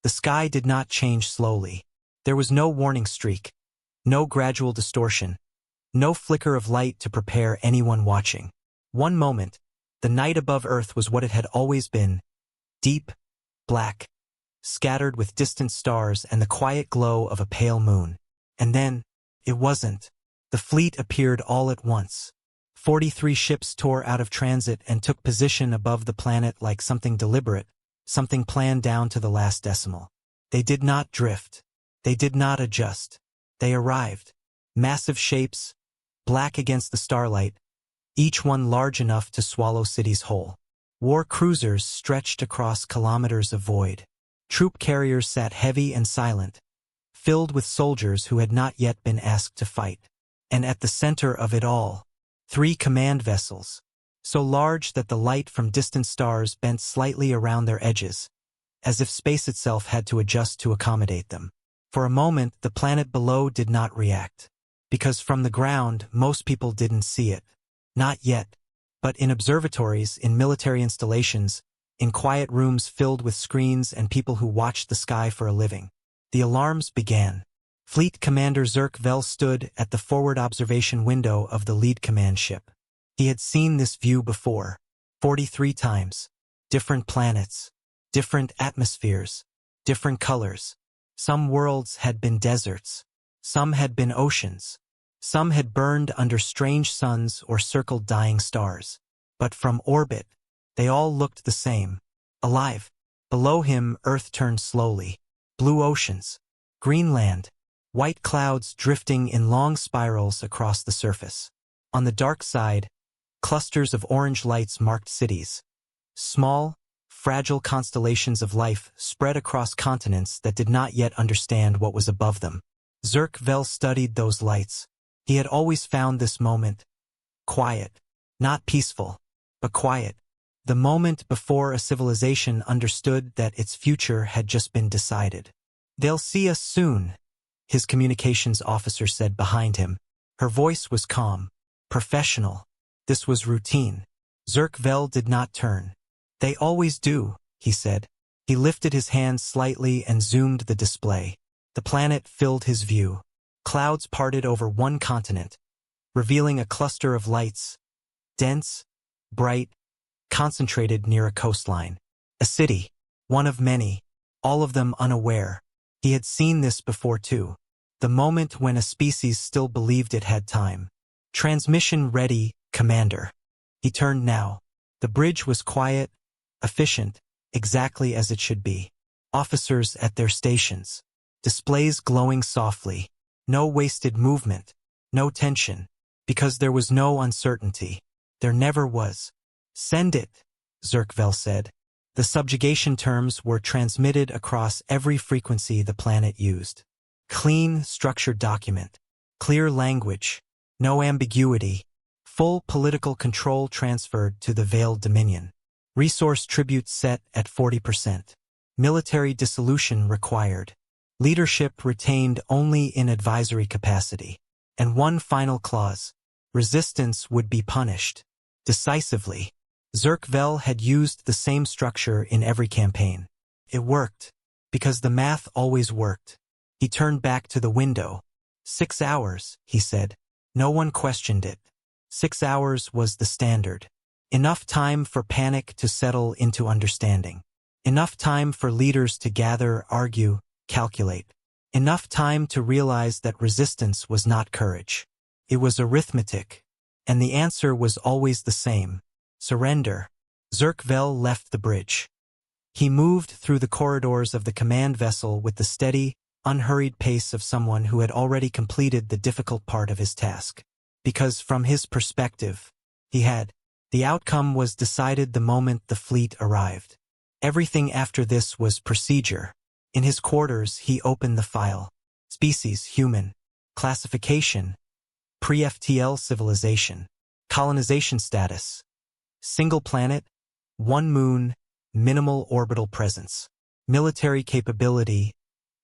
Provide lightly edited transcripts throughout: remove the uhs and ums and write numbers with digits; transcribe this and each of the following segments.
The sky did not change slowly. There was no warning streak, no gradual distortion, no flicker of light to prepare anyone watching. One moment, the night above Earth was what it had always been, deep, black, scattered with distant stars and the quiet glow of a pale moon. And then, it wasn't. The fleet appeared all at once. 43 ships tore out of transit and took position above the planet like something deliberate, something planned down to the last decimal. They did not drift. They did not adjust. They arrived. Massive shapes, black against the starlight, each one large enough to swallow cities whole. War cruisers stretched across kilometers of void. Troop carriers sat heavy and silent, filled with soldiers who had not yet been asked to fight. And at the center of it all, 3 command vessels, so large that the light from distant stars bent slightly around their edges, as if space itself had to adjust to accommodate them. For a moment, the planet below did not react, because from the ground, most people didn't see it. Not yet, but in observatories, in military installations, in quiet rooms filled with screens and people who watched the sky for a living, the alarms began. Fleet Commander Zerk Vel stood at the forward observation window of the lead command ship. He had seen this view before, 43 times. Different planets, different atmospheres, different colors. Some worlds had been deserts. Some had been oceans. Some had burned under strange suns or circled dying stars. But from orbit, they all looked the same, alive. Below him, Earth turned slowly. Blue oceans, green land, white clouds drifting in long spirals across the surface. On the dark side, clusters of orange lights marked cities. Small, fragile constellations of life spread across continents that did not yet understand what was above them. Zerk Vel studied those lights. He had always found this moment quiet, not peaceful, but quiet. The moment before a civilization understood that its future had just been decided. "They'll see us soon," his communications officer said behind him. Her voice was calm, professional. This was routine. Zerk Vel did not turn. "They always do," he said. He lifted his hand slightly and zoomed the display. The planet filled his view. Clouds parted over one continent, revealing a cluster of lights, dense, bright, concentrated near a coastline. A city, one of many, all of them unaware. He had seen this before too. The moment when a species still believed it had time. "Transmission ready, Commander." He turned now. The bridge was quiet, efficient, exactly as it should be. Officers at their stations. Displays glowing softly. No wasted movement. No tension. Because there was no uncertainty. There never was. "Send it," Zerk Vel said. The subjugation terms were transmitted across every frequency the planet used. Clean, structured document. Clear language. No ambiguity. Full political control transferred to the Veiled Dominion. Resource tribute set at 40%. Military dissolution required. Leadership retained only in advisory capacity. And one final clause. Resistance would be punished. Decisively. Zerk Vel had used the same structure in every campaign. It worked. Because the math always worked. He turned back to the window. 6 hours, he said. No one questioned it. 6 hours was the standard. Enough time for panic to settle into understanding. Enough time for leaders to gather, argue, calculate. Enough time to realize that resistance was not courage. It was arithmetic. And the answer was always the same. Surrender. Zerk Vel left the bridge. He moved through the corridors of the command vessel with the steady, unhurried pace of someone who had already completed the difficult part of his task. Because from his perspective, the outcome was decided the moment the fleet arrived. Everything after this was procedure. In his quarters, he opened the file. Species, human. Classification, pre-FTL civilization. Colonization status. Single planet, one moon, minimal orbital presence. Military capability,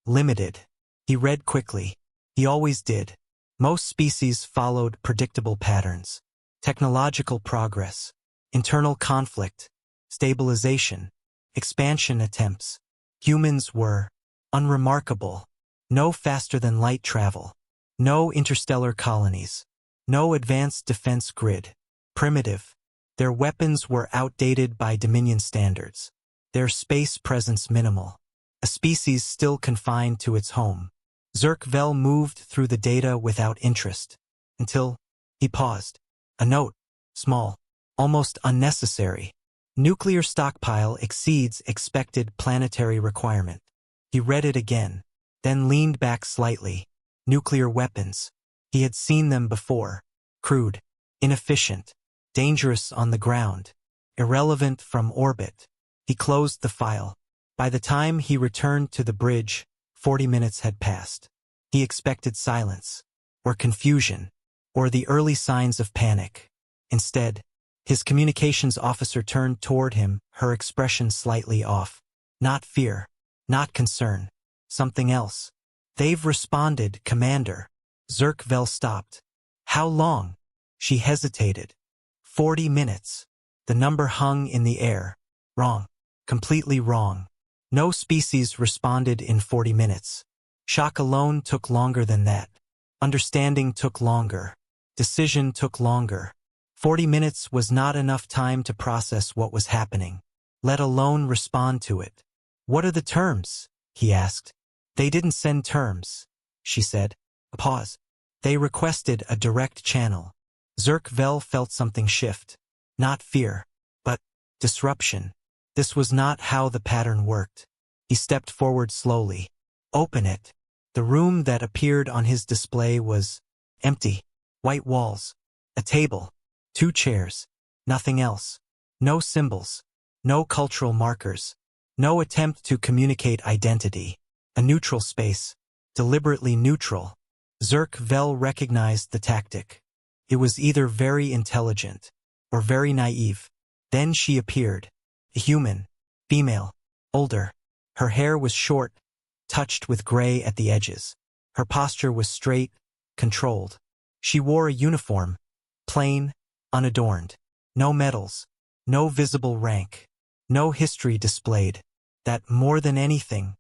limited. He read quickly. He always did. Most species followed predictable patterns. Technological progress, internal conflict, stabilization, expansion attempts. Humans were unremarkable. No faster-than-light travel. No interstellar colonies. No advanced defense grid. Primitive. Their weapons were outdated by Dominion standards. Their space presence minimal. A species still confined to its home. Zerk-Vel moved through the data without interest. Until he paused. A note. Small. Almost unnecessary. Nuclear stockpile exceeds expected planetary requirement. He read it again, then leaned back slightly. Nuclear weapons. He had seen them before. Crude. Inefficient. Dangerous on the ground. Irrelevant from orbit. He closed the file. By the time he returned to the bridge, 40 minutes had passed. He expected silence, or confusion, or the early signs of panic. Instead, his communications officer turned toward him, her expression slightly off. Not fear. Not concern. Something else. They've responded, Commander. Zerk-Vel stopped. How long? She hesitated. 40 minutes. The number hung in the air. Wrong. Completely wrong. No species responded in 40 minutes. Shock alone took longer than that. Understanding took longer. Decision took longer. 40 minutes was not enough time to process what was happening, let alone respond to it. What are the terms? He asked. They didn't send terms, she said. A pause. They requested a direct channel. Zerk-Vel felt something shift. Not fear, but disruption. This was not how the pattern worked. He stepped forward slowly. Open it. The room that appeared on his display was empty. White walls. A table. 2 chairs. Nothing else. No symbols. No cultural markers. No attempt to communicate identity. A neutral space. Deliberately neutral. Zerk-Vel recognized the tactic. It was either very intelligent or very naive. Then she appeared. A human. Female. Older. Her hair was short, touched with gray at the edges. Her posture was straight, controlled. She wore a uniform. Plain, unadorned. No medals. No visible rank. No history displayed. That, more than anything,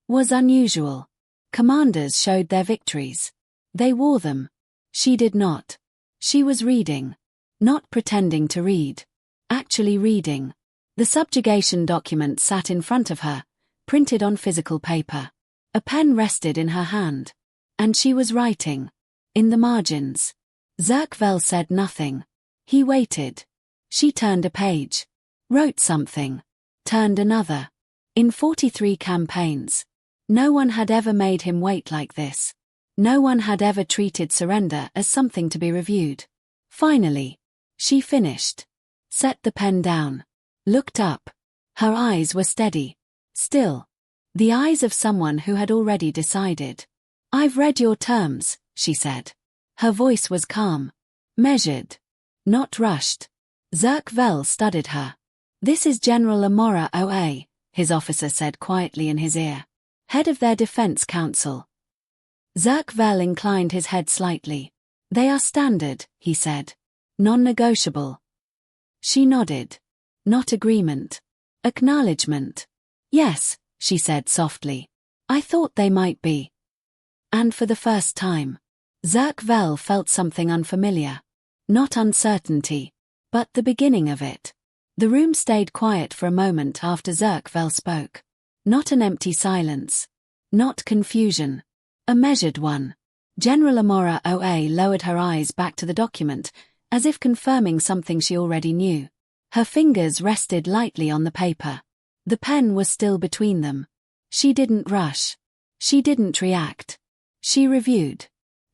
was unusual. Commanders showed their victories. They wore them. She did not. She was reading. Not pretending to read. Actually reading. The subjugation document sat in front of her, printed on physical paper. A pen rested in her hand. And she was writing. In the margins. Zerk-Vel said nothing. He waited. She turned a page. Wrote something. Turned another. In 43 campaigns. No one had ever made him wait like this. No one had ever treated surrender as something to be reviewed. Finally. She finished. Set the pen down. Looked up. Her eyes were steady. Still. The eyes of someone who had already decided. I've read your terms, she said. Her voice was calm. Measured. Not rushed. Zerk-Vel studied her. This is General Amora OA, his officer said quietly in his ear. Head of their defense council. Zerk-Vel inclined his head slightly. They are standard, he said. Non-negotiable. She nodded. Not agreement. Acknowledgement. Yes, she said softly. I thought they might be. And for the first time, Zerk-Vel felt something unfamiliar. Not uncertainty, but the beginning of it. The room stayed quiet for a moment after Zerk-Vel spoke. Not an empty silence. Not confusion. A measured one. General Amora OA lowered her eyes back to the document, as if confirming something she already knew. Her fingers rested lightly on the paper. The pen was still between them. She didn't rush. She didn't react. She reviewed.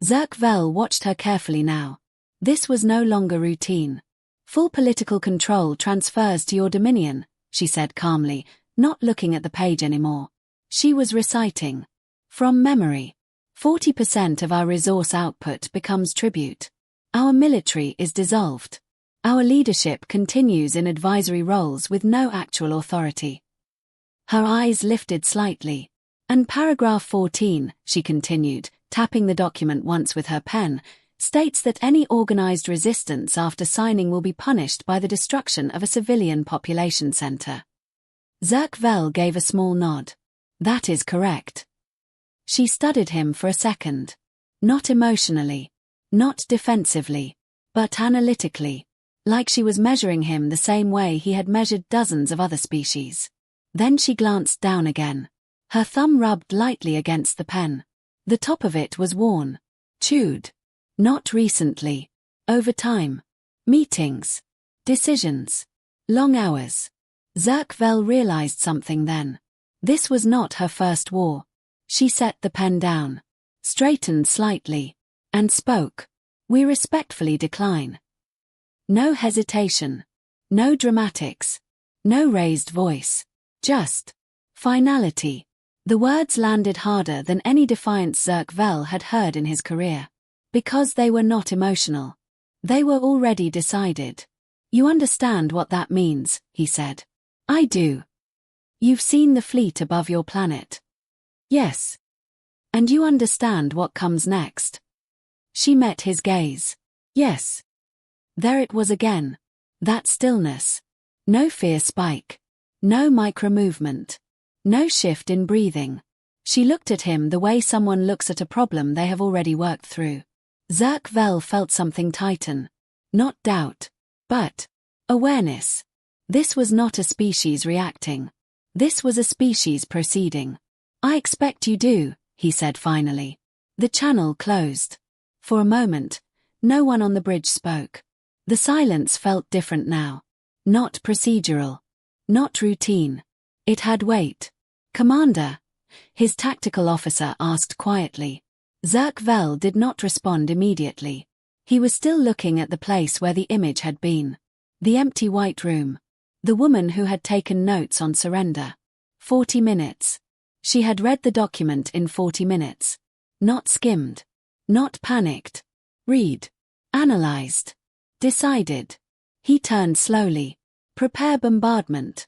Zerk-Vel watched her carefully now. This was no longer routine. Full political control transfers to your dominion, she said calmly, not looking at the page anymore. She was reciting. From memory. 40% of our resource output becomes tribute. Our military is dissolved. Our leadership continues in advisory roles with no actual authority. Her eyes lifted slightly. And paragraph 14, she continued, tapping the document once with her pen, states that any organized resistance after signing will be punished by the destruction of a civilian population center. Zerk-Vel gave a small nod. That is correct. She studied him for a second. Not emotionally. Not defensively. But analytically. Like she was measuring him the same way he had measured dozens of other species. Then she glanced down again. Her thumb rubbed lightly against the pen. The top of it was worn. Chewed. Not recently. Over time. Meetings. Decisions. Long hours. Zerkvel realized something then. This was not her first war. She set the pen down. Straightened slightly. And spoke. We respectfully decline. No hesitation. No dramatics. No raised voice. Just. Finality. The words landed harder than any defiance Zerkvel had heard in his career. Because they were not emotional. They were already decided. You understand what that means, he said. I do. You've seen the fleet above your planet. Yes. And you understand what comes next. She met his gaze. Yes. There it was again. That stillness. No fear spike. No micro-movement. No shift in breathing. She looked at him the way someone looks at a problem they have already worked through. Zerkvel felt something tighten. Not doubt. But awareness. This was not a species reacting. This was a species proceeding. I expect you do, he said finally. The channel closed. For a moment, no one on the bridge spoke. The silence felt different now. Not procedural. Not routine. It had weight. Commander, his tactical officer asked quietly. Zerkvel did not respond immediately. He was still looking at the place where the image had been. The empty white room. The woman who had taken notes on surrender. 40 minutes. She had read the document in 40 minutes. Not skimmed. Not panicked. Read. Analyzed. Decided. He turned slowly. Prepare bombardment.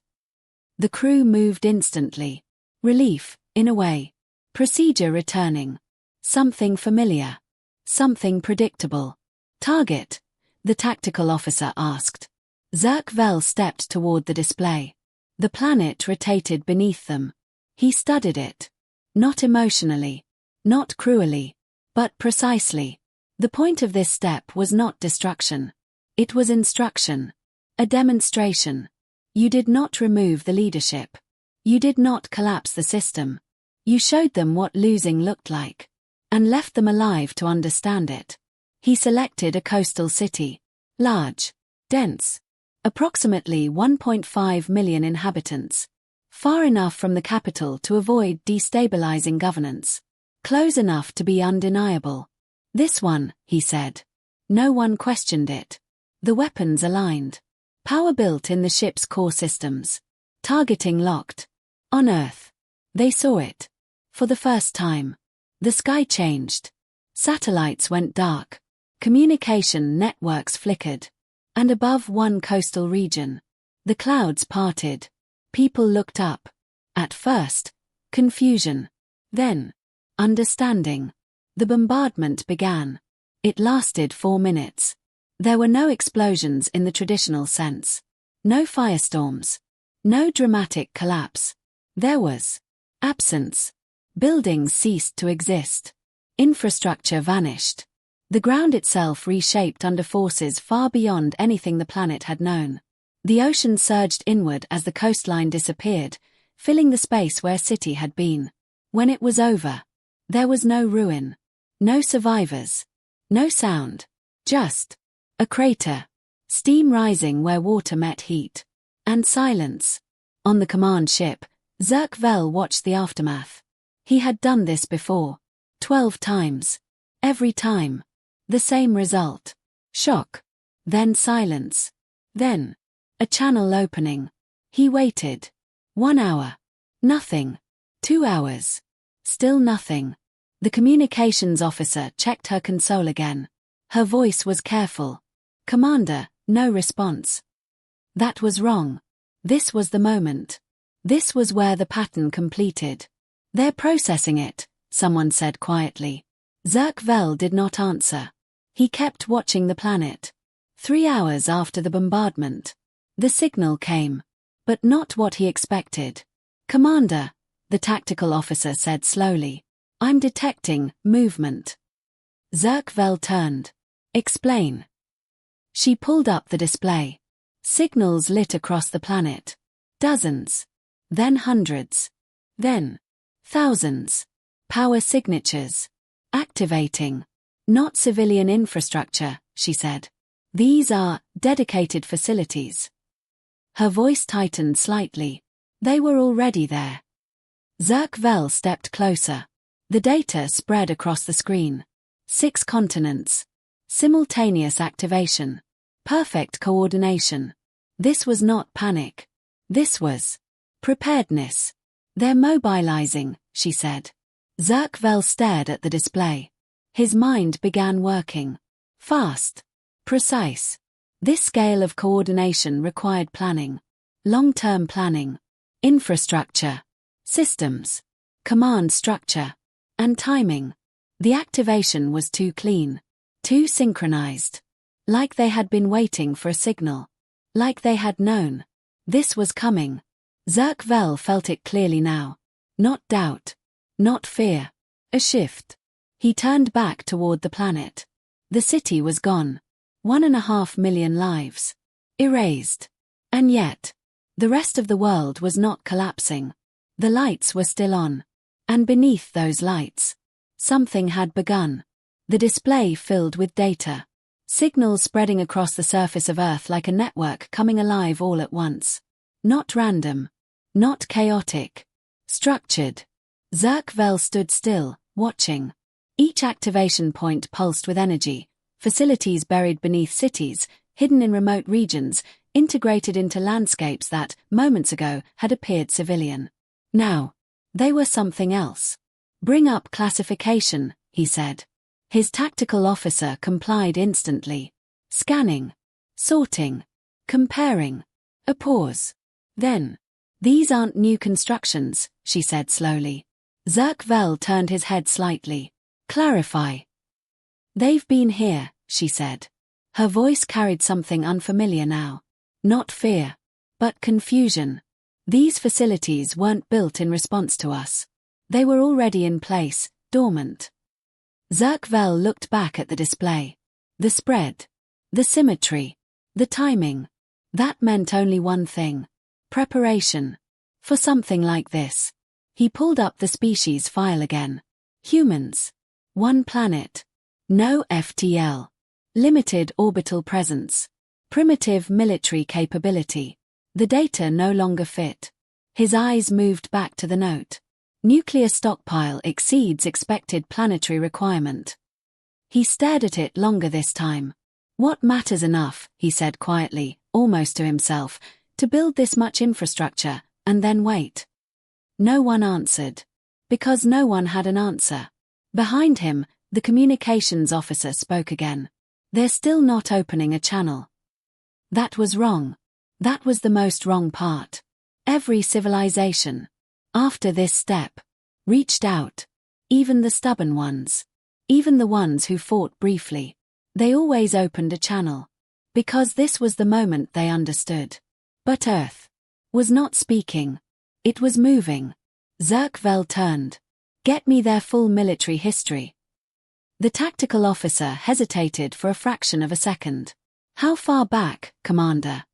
The crew moved instantly. Relief, in a way. Procedure returning. Something familiar. Something predictable. Target, the tactical officer asked. Zerkvel stepped toward the display. The planet rotated beneath them. He studied it. Not emotionally. Not cruelly. But precisely. The point of this step was not destruction. It was instruction. A demonstration. You did not remove the leadership. You did not collapse the system. You showed them what losing looked like. And left them alive to understand it. He selected a coastal city. Large. Dense. Approximately 1.5 million inhabitants. Far enough from the capital to avoid destabilizing governance. Close enough to be undeniable. This one, he said. No one questioned it. The weapons aligned. Power built in the ship's core systems. Targeting locked. On Earth. They saw it. For the first time. The sky changed. Satellites went dark. Communication networks flickered. And above one coastal region, the clouds parted. People looked up. At first, confusion. Then, understanding. The bombardment began. It lasted 4 minutes. There were no explosions in the traditional sense. No firestorms. No dramatic collapse. There was absence. Buildings ceased to exist. Infrastructure vanished. The ground itself reshaped under forces far beyond anything the planet had known. The ocean surged inward as the coastline disappeared, filling the space where city had been. When it was over, there was no ruin. No survivors. No sound. Just a crater. Steam rising where water met heat. And silence. On the command ship, Zerkvel watched the aftermath. He had done this before. 12 times. Every time. The same result. Shock. Then silence. Then a channel opening. He waited. 1 hour. Nothing. 2 hours. Still nothing. The communications officer checked her console again. Her voice was careful. Commander, no response. That was wrong. This was the moment. This was where the pattern completed. They're processing it, someone said quietly. Zerkvel did not answer. He kept watching the planet. 3 hours after the bombardment. The signal came. But not what he expected. Commander, the tactical officer said slowly. I'm detecting movement. Zerkvel turned. Explain. She pulled up the display. Signals lit across the planet. Dozens. Then hundreds. Then thousands. Power signatures. Activating. Not civilian infrastructure, she said. These are dedicated facilities. Her voice tightened slightly. They were already there. Zerkvel stepped closer. The data spread across the screen. 6 continents. Simultaneous activation. Perfect coordination. This was not panic. This was preparedness. They're mobilizing, she said. Zerkvel stared at the display. His mind began working. Fast. Precise. This scale of coordination required planning. Long-term planning. Infrastructure. Systems. Command structure. And timing. The activation was too clean. Too synchronized. Like they had been waiting for a signal. Like they had known. This was coming. Zerkvel felt it clearly now. Not doubt. Not fear. A shift. He turned back toward the planet. The city was gone. 1.5 million lives. Erased. And yet, the rest of the world was not collapsing. The lights were still on. And beneath those lights, something had begun. The display filled with data. Signals spreading across the surface of Earth like a network coming alive all at once. Not random. Not chaotic. Structured. Zerkvel stood still, watching. Each activation point pulsed with energy. Facilities buried beneath cities, hidden in remote regions, integrated into landscapes that, moments ago, had appeared civilian. Now, they were something else. Bring up classification, he said. His tactical officer complied instantly. Scanning. Sorting. Comparing. A pause. Then, these aren't new constructions, she said slowly. Zerkvel turned his head slightly. Clarify. They've been here, she said. Her voice carried something unfamiliar now. Not fear. But confusion. These facilities weren't built in response to us. They were already in place, dormant. Zerkvel looked back at the display. The spread. The symmetry. The timing. That meant only one thing. Preparation. For something like this. He pulled up the species file again. Humans. One planet. No FTL. Limited orbital presence. Primitive military capability. The data no longer fit. His eyes moved back to the note. Nuclear stockpile exceeds expected planetary requirement. He stared at it longer this time. What matters enough, he said quietly, almost to himself, to build this much infrastructure, and then wait. No one answered. Because no one had an answer. Behind him, the communications officer spoke again. They're still not opening a channel. That was wrong. That was the most wrong part. Every civilization, after this step, reached out. Even the stubborn ones. Even the ones who fought briefly. They always opened a channel. Because this was the moment they understood. But Earth was not speaking. It was moving. Zerkvel turned. Get me their full military history. The tactical officer hesitated for a fraction of a second. How far back, Commander?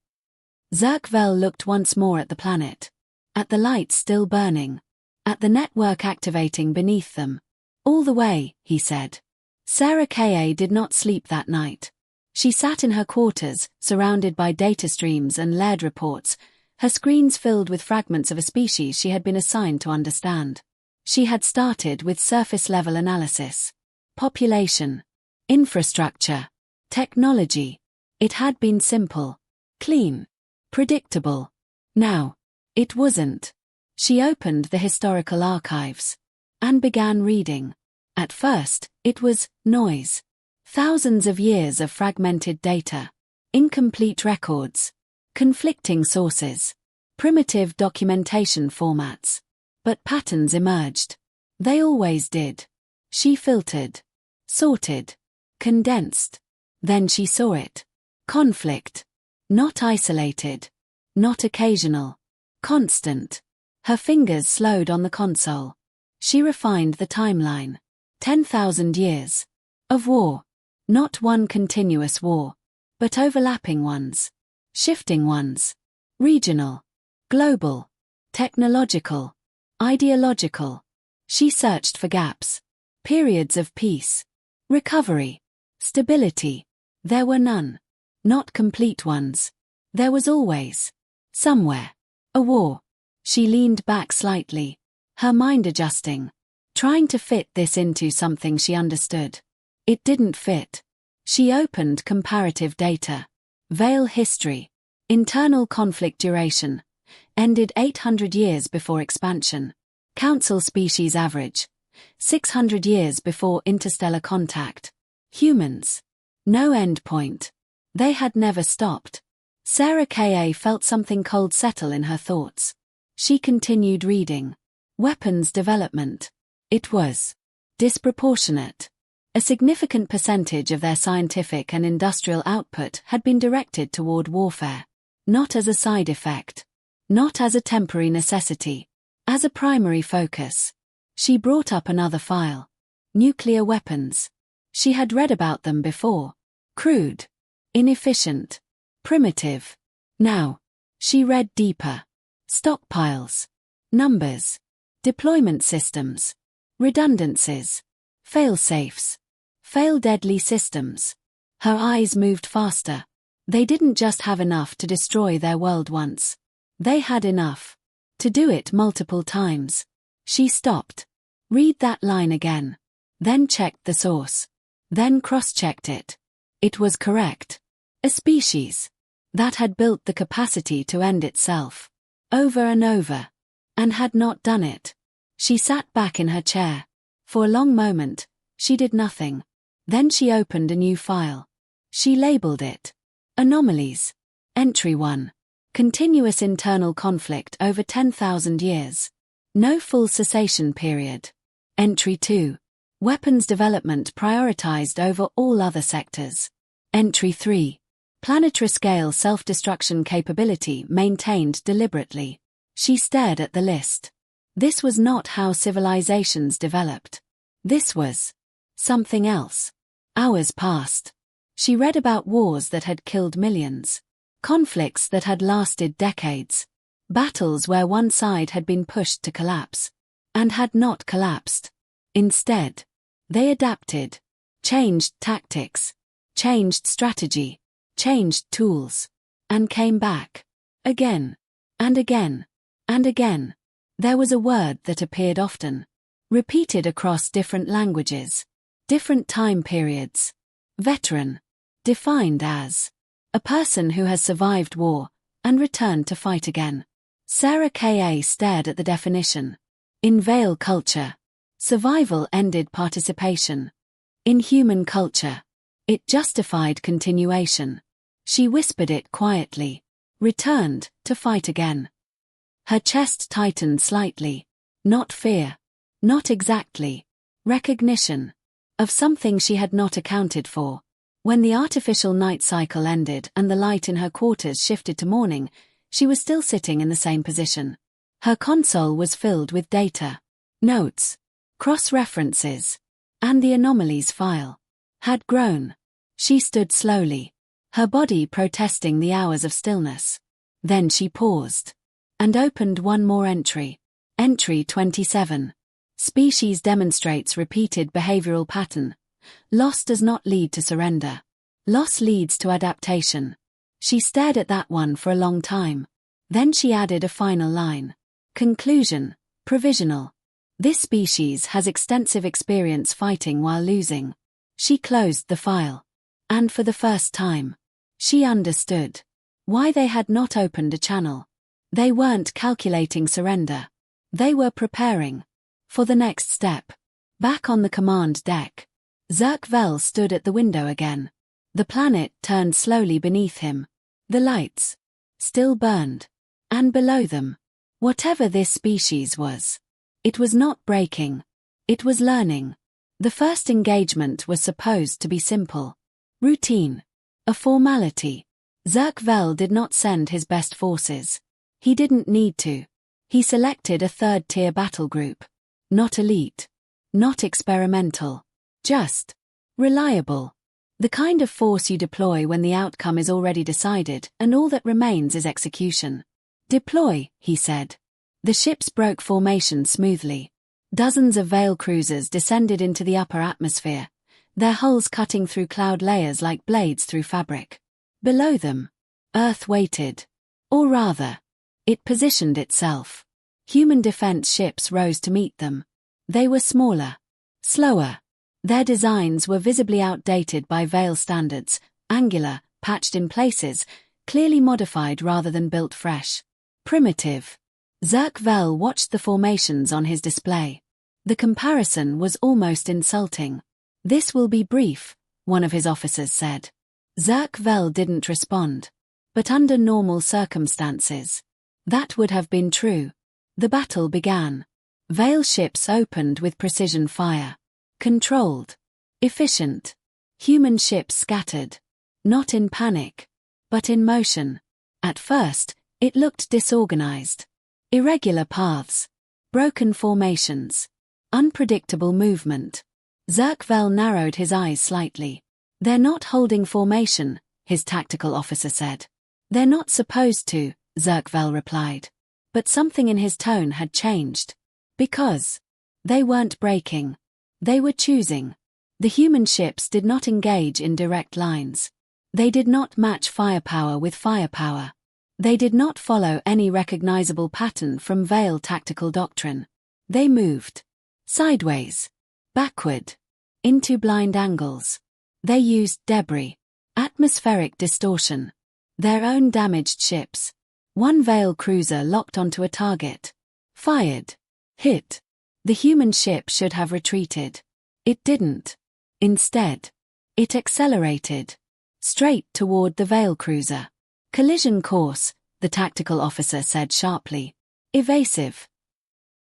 Zerkvel looked once more at the planet. At the lights still burning. At the network activating beneath them. All the way, he said. Sarah K.A. did not sleep that night. She sat in her quarters, surrounded by data streams and layered reports, her screens filled with fragments of a species she had been assigned to understand. She had started with surface-level analysis. Population. Infrastructure. Technology. It had been simple. Clean. Predictable. Now, it wasn't. She opened the historical archives. And began reading. At first, it was noise. Thousands of years of fragmented data. Incomplete records. Conflicting sources. Primitive documentation formats. But patterns emerged. They always did. She filtered. Sorted. Condensed. Then she saw it. Conflict. Not isolated. Not occasional. Constant. Her fingers slowed on the console. She refined the timeline. 10,000 years. Of war. Not one continuous war, but overlapping ones. Shifting ones. Regional. Global. Technological. Ideological. She searched for gaps. Periods of peace. Recovery. Stability. There were none. Not complete ones. There was always. Somewhere. A war. She leaned back slightly, her mind adjusting, trying to fit this into something she understood. It didn't fit. She opened comparative data. Veil history. Internal conflict duration. Ended 800 years before expansion. Council species average. 600 years before interstellar contact. Humans. No end point. They had never stopped. Sarah K.A. felt something cold settle in her thoughts. She continued reading. Weapons development. It was disproportionate. A significant percentage of their scientific and industrial output had been directed toward warfare. Not as a side effect. Not as a temporary necessity. As a primary focus. She brought up another file. Nuclear weapons. She had read about them before. Crude. Inefficient. Primitive. Now. She read deeper. Stockpiles. Numbers. Deployment systems. Redundancies. Fail-safes. Fail-deadly systems. Her eyes moved faster. They didn't just have enough to destroy their world once. They had enough to do it multiple times. She stopped. Read that line again. Then checked the source. Then cross-checked it. It was correct. A species that had built the capacity to end itself. Over and over. And had not done it. She sat back in her chair. For a long moment, she did nothing. Then she opened a new file. She labeled it. Anomalies. Entry 1. Continuous internal conflict over 10,000 years. No full cessation period. Entry 2. Weapons development prioritized over all other sectors. Entry 3. Planetary scale self-destruction capability maintained deliberately. She stared at the list. This was not how civilizations developed. This was something else. Hours passed. She read about wars that had killed millions. Conflicts that had lasted decades. Battles where one side had been pushed to collapse. And had not collapsed. Instead, they adapted. Changed tactics. Changed strategy. Changed tools. And came back. Again. And again. And again. There was a word that appeared often. Repeated across different languages. Different time periods. Veteran. Defined as a person who has survived war and returned to fight again. Sarah K.A. stared at the definition. In Veil culture, survival ended participation. In human culture, it justified continuation. She whispered it quietly. Returned to fight again. Her chest tightened slightly. Not fear. Not exactly. Recognition. Of something she had not accounted for. When the artificial night cycle ended and the light in her quarters shifted to morning, she was still sitting in the same position. Her console was filled with data. Notes. Cross-references. And the anomalies file. Had grown. She stood slowly. Her body protesting the hours of stillness. Then she paused. And opened one more entry. Entry 27. Species demonstrates repeated behavioral pattern. Loss does not lead to surrender. Loss leads to adaptation. She stared at that one for a long time. Then she added a final line. Conclusion. Provisional. This species has extensive experience fighting while losing. She closed the file. And for the first time, she understood why they had not opened a channel. They weren't calculating surrender. They were preparing for the next step. Back on the command deck, Zerk Vel stood at the window again. The planet turned slowly beneath him. The lights still burned. And below them, whatever this species was, it was not breaking. It was learning. The first engagement was supposed to be simple. Routine. A formality. Zerk Vel did not send his best forces. He didn't need to. He selected a third-tier battle group. Not elite. Not experimental. Just reliable. The kind of force you deploy when the outcome is already decided and all that remains is execution. Deploy, he said. The ships broke formation smoothly. Dozens of Veil cruisers descended into the upper atmosphere, their hulls cutting through cloud layers like blades through fabric. Below them, Earth waited. Or rather, it positioned itself. Human defense ships rose to meet them. They were smaller, slower. Their designs were visibly outdated by Veil standards, angular, patched in places, clearly modified rather than built fresh. Primitive. Zerk Vel watched the formations on his display. The comparison was almost insulting. "This will be brief," one of his officers said. Zerk Vel didn't respond. But under normal circumstances, that would have been true. The battle began. Veil ships opened with precision fire. Controlled. Efficient. Human ships scattered. Not in panic, but in motion. At first, it looked disorganized. Irregular paths. Broken formations. Unpredictable movement. Zerk Vel narrowed his eyes slightly. "They're not holding formation," his tactical officer said. "They're not supposed to," Zerk Vel replied. But something in his tone had changed. Because they weren't breaking. They were choosing. The human ships did not engage in direct lines. They did not match firepower with firepower. They did not follow any recognizable pattern from Veil tactical doctrine. They moved. Sideways. Backward. Into blind angles. They used debris. Atmospheric distortion. Their own damaged ships. One Veil cruiser locked onto a target. Fired. Hit. The human ship should have retreated. It didn't. Instead, it accelerated. Straight toward the Veil cruiser. "Collision course," the tactical officer said sharply. "Evasive."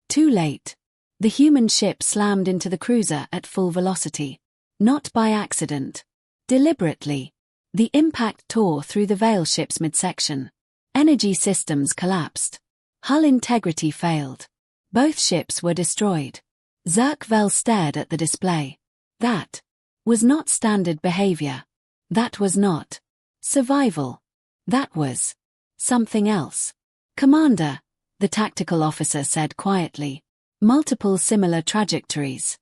Too late. The human ship slammed into the cruiser at full velocity. Not by accident. Deliberately. The impact tore through the Veil ship's midsection. Energy systems collapsed. Hull integrity failed. Both ships were destroyed. Zerk Vel stared at the display. That was not standard behavior. That was not survival. That was something else. "Commander," the tactical officer said quietly. "Multiple similar trajectories."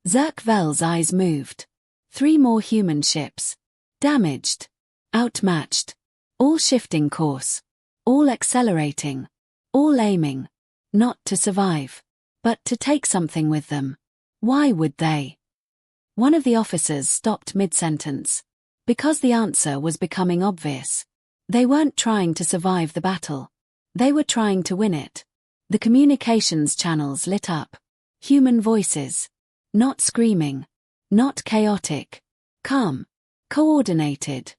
Zerk Vel's eyes moved. 3 more human ships. Damaged. Outmatched. All shifting course. All accelerating. All aiming. Not to survive, but to take something with them. Why would they? One of the officers stopped mid-sentence. Because the answer was becoming obvious. They weren't trying to survive the battle. They were trying to win it. The communications channels lit up. Human voices. Not screaming. Not chaotic. Calm. Coordinated.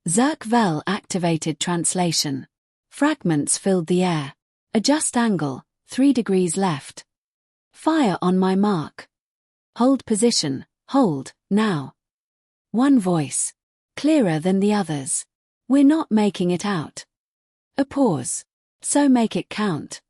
Zerk Vel activated translation. Fragments filled the air. Adjust angle, 3 degrees left. Fire on my mark. Hold position, hold, now. One voice. Clearer than the others. "We're not making it out." A pause. "So make it count."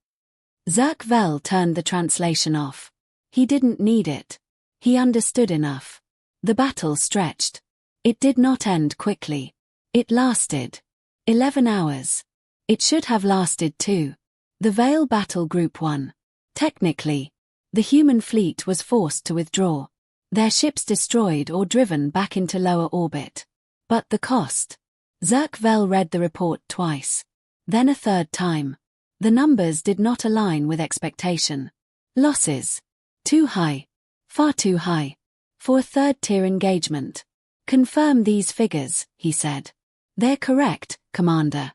Zerk Vel turned the translation off. He didn't need it. He understood enough. The battle stretched. It did not end quickly. It lasted 11 hours. It should have lasted 2. The Veil battle group won. Technically, the human fleet was forced to withdraw. Their ships destroyed or driven back into lower orbit. But the cost. Zerk Vel read the report twice. Then a third time. The numbers did not align with expectation. Losses. Too high. Far too high. For a third-tier engagement. "Confirm these figures," he said. "They're correct, Commander."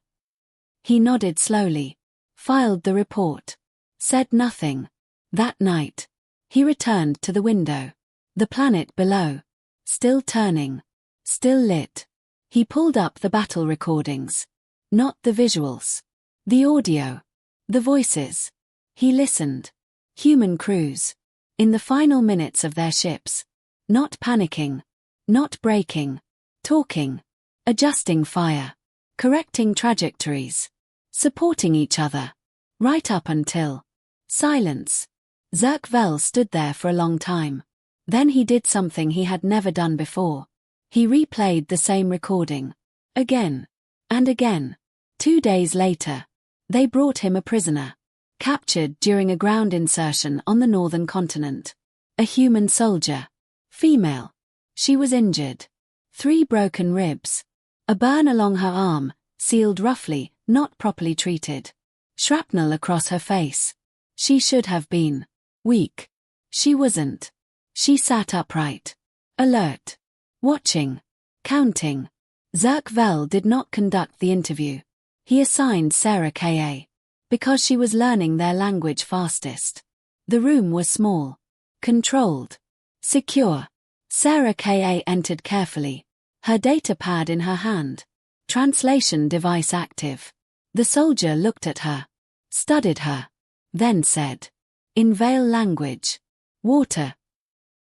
He nodded slowly. Filed the report. Said nothing. That night, he returned to the window. The planet below. Still turning. Still lit. He pulled up the battle recordings. Not the visuals. The audio. The voices. He listened. Human crews. In the final minutes of their ships. Not panicking. Not breaking. Talking. Adjusting fire. Correcting trajectories. Supporting each other. Right up until. Silence. Zerkvel stood there for a long time. Then he did something he had never done before. He replayed the same recording. Again. And again. 2 days later. They brought him a prisoner. Captured during a ground insertion on the northern continent. A human soldier. Female. She was injured. 3 broken ribs. A burn along her arm, sealed roughly, not properly treated. Shrapnel across her face. She should have been weak. She wasn't. She sat upright. Alert. Watching. Counting. Zerkvel did not conduct the interview. He assigned Sarah Ka. Because she was learning their language fastest. The room was small. Controlled. Secure. Sarah Ka entered carefully. Her data pad in her hand. Translation device active. The soldier looked at her. Studied her. Then said. In Vale language. Water.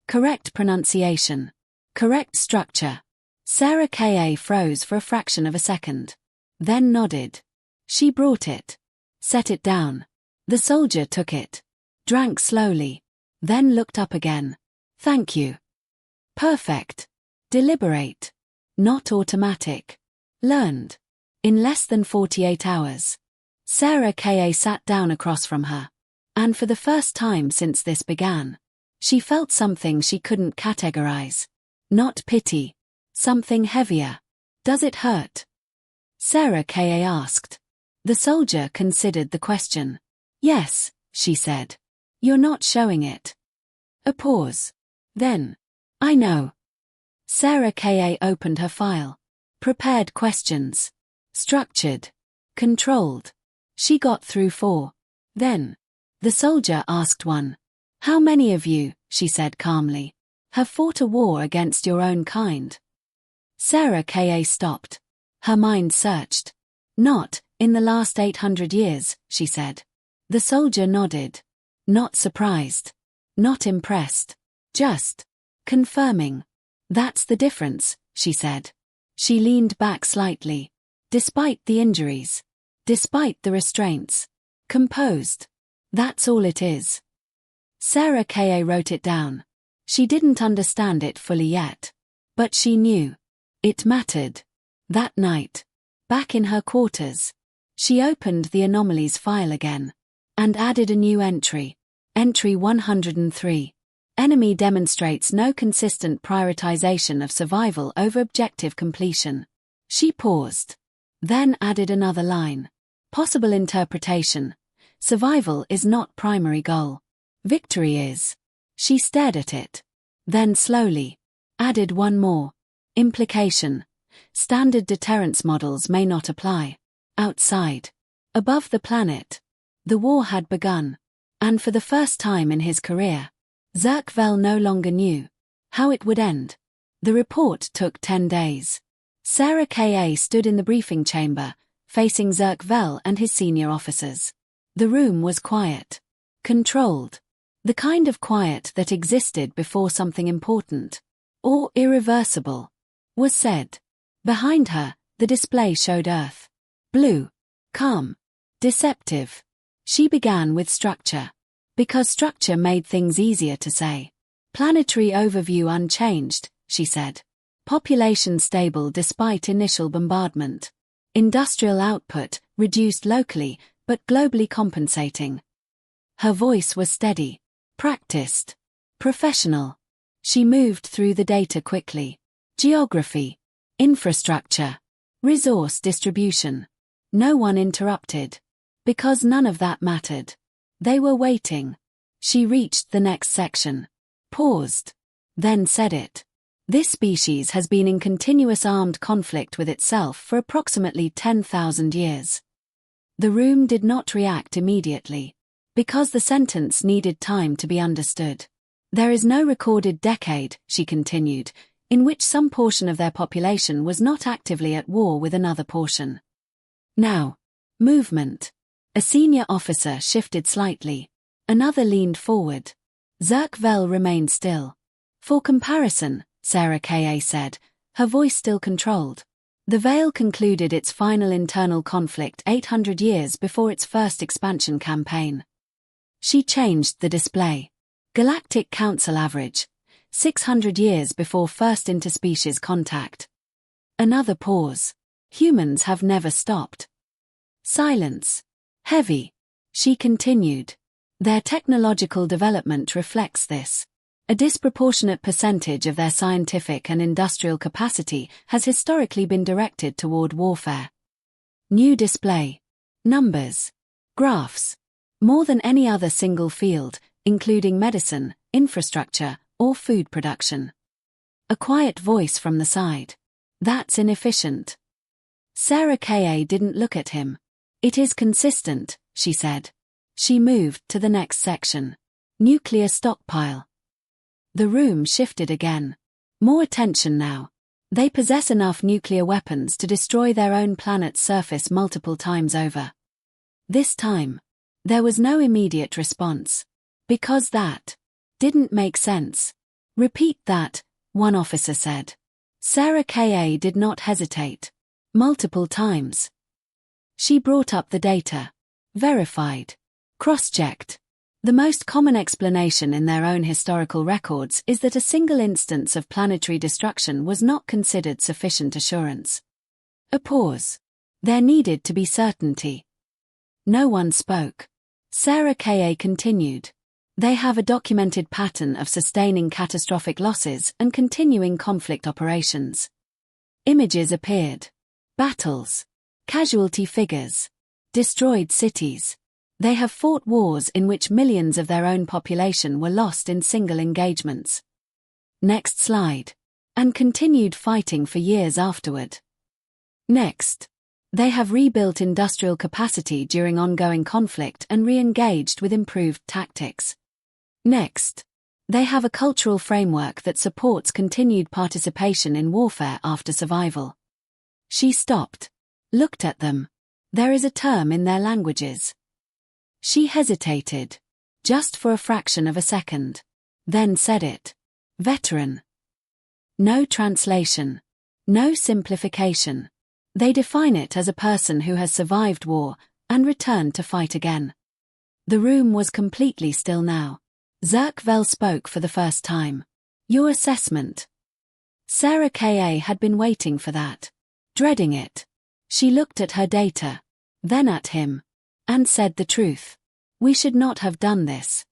Correct pronunciation. Correct structure. Sarah Ka froze for a fraction of a second. Then nodded. She brought it. Set it down. The soldier took it. Drank slowly. Then looked up again. Thank you. Perfect. Deliberate. Not automatic. Learned. In less than 48 hours. Sarah Ka sat down across from her. And for the first time since this began, she felt something she couldn't categorize. Not pity. Something heavier. Does it hurt? Sarah Ka asked. The soldier considered the question. Yes, she said. You're not showing it. A pause. Then. I know. Sarah Ka opened her file. Prepared questions. Structured. Controlled. She got through 4. Then. The soldier asked one. How many of you, she said calmly, have fought a war against your own kind? Sarah Ka stopped. Her mind searched. Not, in the last 800 years, she said. The soldier nodded. Not surprised. Not impressed. Just. Confirming. That's the difference, she said. She leaned back slightly. Despite the injuries. Despite the restraints. Composed. That's all it is. Sarah Ka wrote it down. She didn't understand it fully yet. But she knew. It mattered. That night. Back in her quarters. She opened the anomalies file again. And added a new entry. Entry 103. Enemy demonstrates no consistent prioritization of survival over objective completion. She paused. Then added another line. Possible interpretation. Survival is not primary goal. Victory is. She stared at it. Then slowly. Added one more. Implication. Standard deterrence models may not apply. Outside. Above the planet. The war had begun. And for the first time in his career, Zerkvel no longer knew how it would end. The report took 10 days. Sarah Ka stood in the briefing chamber, facing Zerkvel and his senior officers. The room was quiet. Controlled. The kind of quiet that existed before something important, or irreversible, was said. Behind her, the display showed Earth. Blue. Calm. Deceptive. She began with structure. Because structure made things easier to say. Planetary overview unchanged, she said. Population stable despite initial bombardment. Industrial output, reduced locally, but globally compensating. Her voice was steady. Practiced. Professional. She moved through the data quickly. Geography. Infrastructure. Resource distribution. No one interrupted. Because none of that mattered. They were waiting. She reached the next section. Paused. Then said it. This species has been in continuous armed conflict with itself for approximately 10,000 years. The room did not react immediately. Because the sentence needed time to be understood. There is no recorded decade, she continued, in which some portion of their population was not actively at war with another portion. Now. Movement. A senior officer shifted slightly. Another leaned forward. Zerkvel remained still. For comparison, Sarah Ka said, her voice still controlled. The Veil concluded its final internal conflict 800 years before its first expansion campaign. She changed the display. Galactic Council average, 600 years before first interspecies contact. Another pause. Humans have never stopped. Silence. Heavy. She continued. Their technological development reflects this. A disproportionate percentage of their scientific and industrial capacity has historically been directed toward warfare. New display. Numbers. Graphs. More than any other single field, including medicine, infrastructure, or food production. A quiet voice from the side. That's inefficient. Sarah K.A. didn't look at him. It is consistent, she said. She moved to the next section. Nuclear stockpile. The room shifted again. More attention now. They possess enough nuclear weapons to destroy their own planet's surface multiple times over. This time, there was no immediate response. Because that didn't make sense. Repeat that, one officer said. Sarah K.A. did not hesitate. Multiple times. She brought up the data. Verified. Cross-checked. The most common explanation in their own historical records is that a single instance of planetary destruction was not considered sufficient assurance. A pause. There needed to be certainty. No one spoke. Sarah K.A. continued. They have a documented pattern of sustaining catastrophic losses and continuing conflict operations. Images appeared. Battles. Casualty figures. Destroyed cities. They have fought wars in which millions of their own population were lost in single engagements. Next slide. And continued fighting for years afterward. Next. They have rebuilt industrial capacity during ongoing conflict and re-engaged with improved tactics. Next. They have a cultural framework that supports continued participation in warfare after survival. She stopped. Looked at them. There is a term in their languages. She hesitated. Just for a fraction of a second. Then said it. Veteran. No translation. No simplification. They define it as a person who has survived war and returned to fight again. The room was completely still now. Zerk-Vel spoke for the first time. Your assessment. Sarah K.A. had been waiting for that. Dreading it. She looked at her data. Then at him. And said the truth. We should not have done this.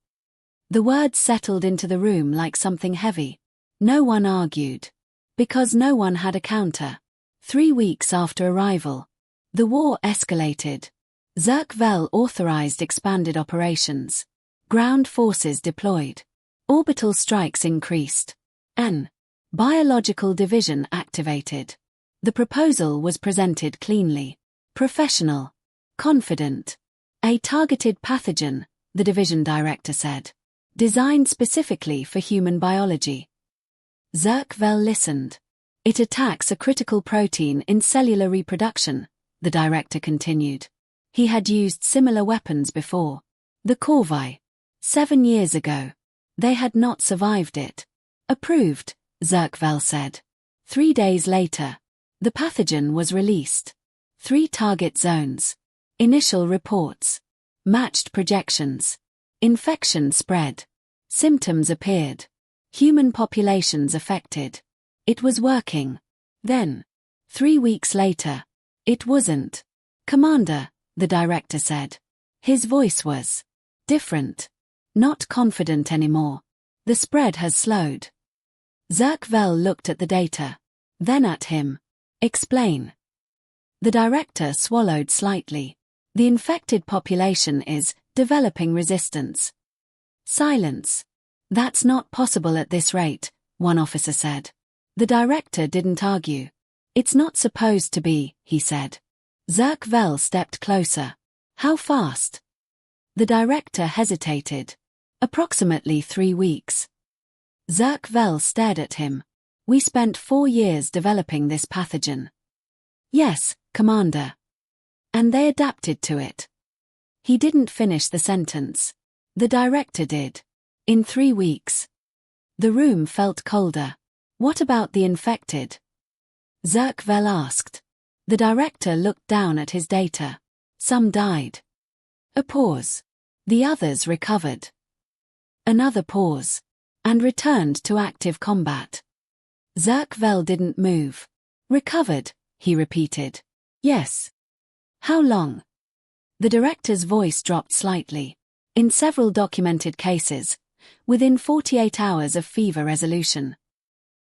The words settled into the room like something heavy. No one argued. Because no one had a counter. 3 weeks after arrival. The war escalated. Zerk-Vel authorized expanded operations. Ground forces deployed. Orbital strikes increased. An biological division activated. The proposal was presented cleanly. Professional. Confident. A targeted pathogen, the division director said. Designed specifically for human biology. Zerk-Vel listened. It attacks a critical protein in cellular reproduction, the director continued. He had used similar weapons before. The Corvi. 7 years ago. They had not survived it. Approved, Zerk-Vel said. 3 days later. The pathogen was released. 3 target zones. Initial reports. Matched projections. Infection spread. Symptoms appeared. Human populations affected. It was working. Then. 3 weeks later. It wasn't. Commander, the director said. His voice was different. Not confident anymore. The spread has slowed. Zerk-Vel looked at the data. Then at him. Explain. The director swallowed slightly. The infected population is developing resistance. Silence. That's not possible at this rate, one officer said. The director didn't argue. It's not supposed to be, he said. Zerk-Vel stepped closer. How fast? The director hesitated. Approximately 3 weeks. Zerk-Vel stared at him. We spent 4 years developing this pathogen. Yes, Commander. And they adapted to it. He didn't finish the sentence. The director did. In 3 weeks. The room felt colder. What about the infected? Zerk-Vel asked. The director looked down at his data. Some died. A pause. The others recovered. Another pause. And returned to active combat. Zerk-Vel didn't move. Recovered, he repeated. Yes. How long? The director's voice dropped slightly. In several documented cases, within 48 hours of fever resolution.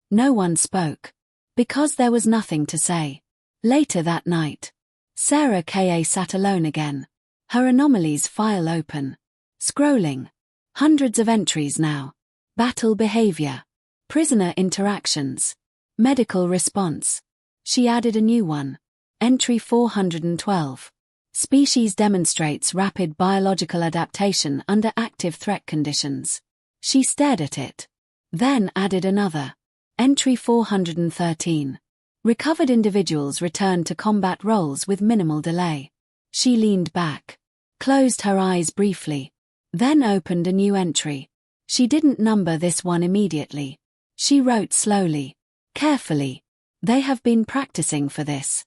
No one spoke. Because there was nothing to say. Later that night, Sarah Ka sat alone again. Her anomalies file open. Scrolling. Hundreds of entries now. Battle behavior. Prisoner interactions. Medical response. She added a new one. Entry 412. Species demonstrates rapid biological adaptation under active threat conditions. She stared at it. Then added another. Entry 413. Recovered individuals returned to combat roles with minimal delay. She leaned back. Closed her eyes briefly. Then opened a new entry. She didn't number this one immediately. She wrote slowly. Carefully. They have been practicing for this.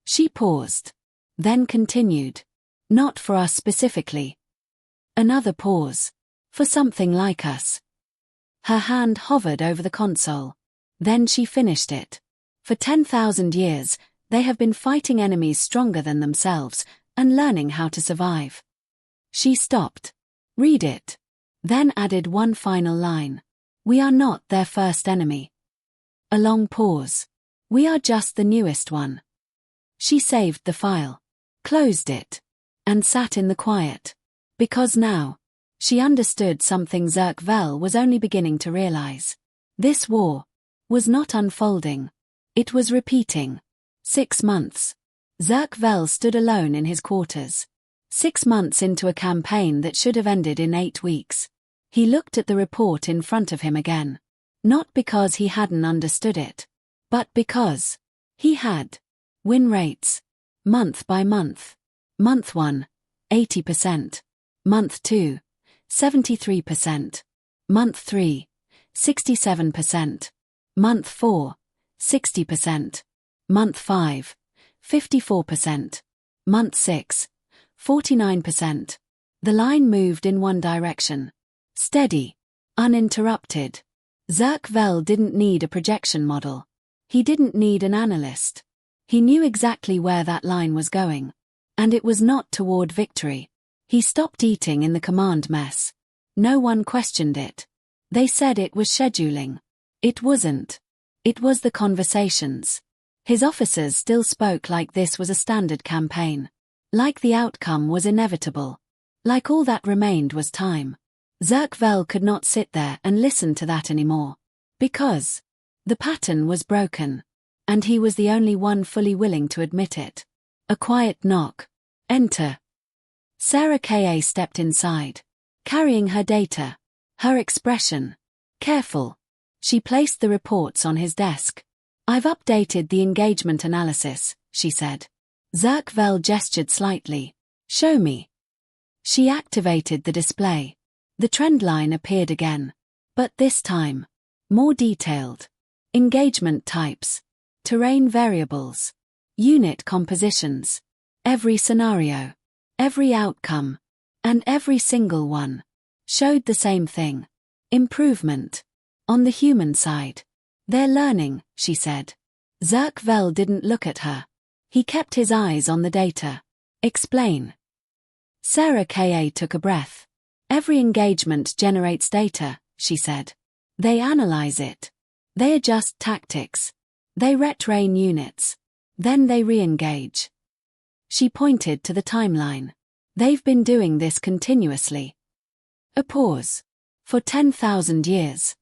She paused. Then continued. Not for us specifically. Another pause. For something like us. Her hand hovered over the console. Then she finished it. For 10,000 years, they have been fighting enemies stronger than themselves and learning how to survive. She stopped. Read it. Then added one final line. We are not their first enemy. A long pause. We are just the newest one. She saved the file. Closed it. And sat in the quiet. Because now, she understood something Zerk-Vel was only beginning to realize. This war was not unfolding. It was repeating. 6 months. Zerk-Vel stood alone in his quarters. 6 months into a campaign that should have ended in 8 weeks. He looked at the report in front of him again. Not because he hadn't understood it. But because he had. Win rates. Month by month. Month 1, 80%. Month 2, 73%. Month 3, 67%. Month 4, 60%. Month 5, 54%. Month 6, 49%. The line moved in one direction. Steady. Uninterrupted. Zerk-Vel didn't need a projection model. He didn't need an analyst. He knew exactly where that line was going. And it was not toward victory. He stopped eating in the command mess. No one questioned it. They said it was scheduling. It wasn't. It was the conversations. His officers still spoke like this was a standard campaign. Like the outcome was inevitable. Like all that remained was time. Zerk-Vel could not sit there and listen to that anymore. Because the pattern was broken. And he was the only one fully willing to admit it. A quiet knock. Enter. Sarah Ka stepped inside. Carrying her data. Her expression. Careful. She placed the reports on his desk. I've updated the engagement analysis, she said. Zerk-Vel gestured slightly. Show me. She activated the display. The trend line appeared again. But this time. More detailed. Engagement types. Terrain variables. Unit compositions. Every scenario. Every outcome. And every single one. Showed the same thing. Improvement. On the human side. They're learning, she said. Zerk-Vel didn't look at her. He kept his eyes on the data. Explain. Sarah Ka took a breath. Every engagement generates data, she said. They analyze it. They adjust tactics. They retrain units. Then they re-engage. She pointed to the timeline. They've been doing this continuously. A pause. For 10,000 years.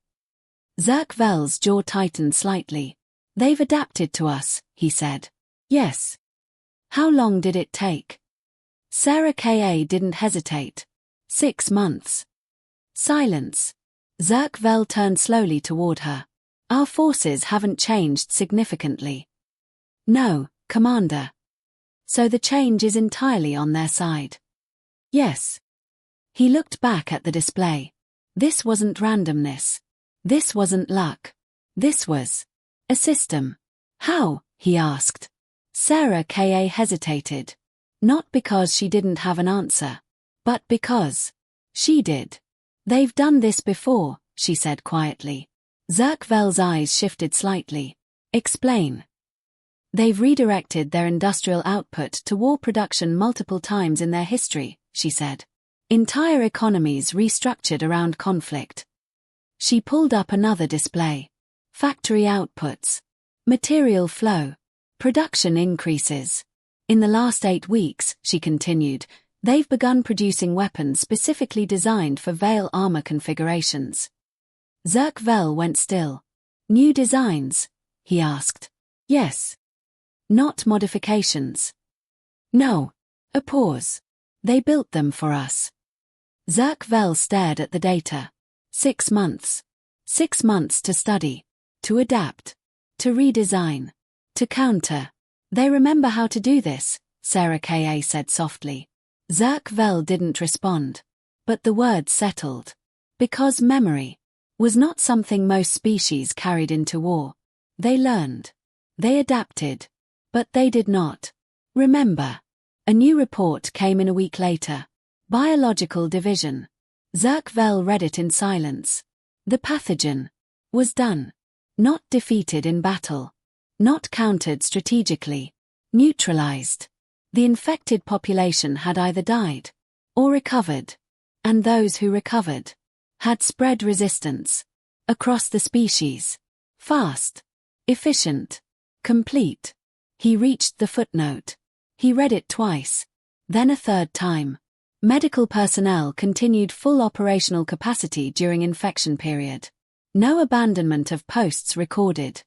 Zerk-Vel's jaw tightened slightly. They've adapted to us, he said. Yes. How long did it take? Sarah Ka didn't hesitate. 6 months. Silence. Zerk-Vel turned slowly toward her. Our forces haven't changed significantly. No, Commander. So the change is entirely on their side. Yes. He looked back at the display. This wasn't randomness. This wasn't luck. This was a system. How? He asked. Sarah Ka hesitated. Not because she didn't have an answer, but because she did. They've done this before, she said quietly. Zirkvel's eyes shifted slightly. Explain. They've redirected their industrial output to war production multiple times in their history, she said. Entire economies restructured around conflict. She pulled up another display. Factory outputs. Material flow. Production increases. In the last 8 weeks, she continued, they've begun producing weapons specifically designed for Veil armor configurations. Zirkvel went still. New designs? He asked. Yes. Not modifications. No. A pause. They built them for us. Zirkvel stared at the data. 6 months. 6 months to study. To adapt. To redesign. To counter. They remember how to do this, Sarah Ka said softly. Zirkvel didn't respond. But the words settled. Because memory was not something most species carried into war. They learned. They adapted. But they did not remember. A new report came in a week later. Biological division. Zirkvel read it in silence. The pathogen was done. Not defeated in battle. Not countered strategically. Neutralized. The infected population had either died or recovered. And those who recovered had spread resistance across the species. Fast. Efficient. Complete. He reached the footnote. He read it twice. Then a third time. Medical personnel continued full operational capacity during infection period. No abandonment of posts recorded.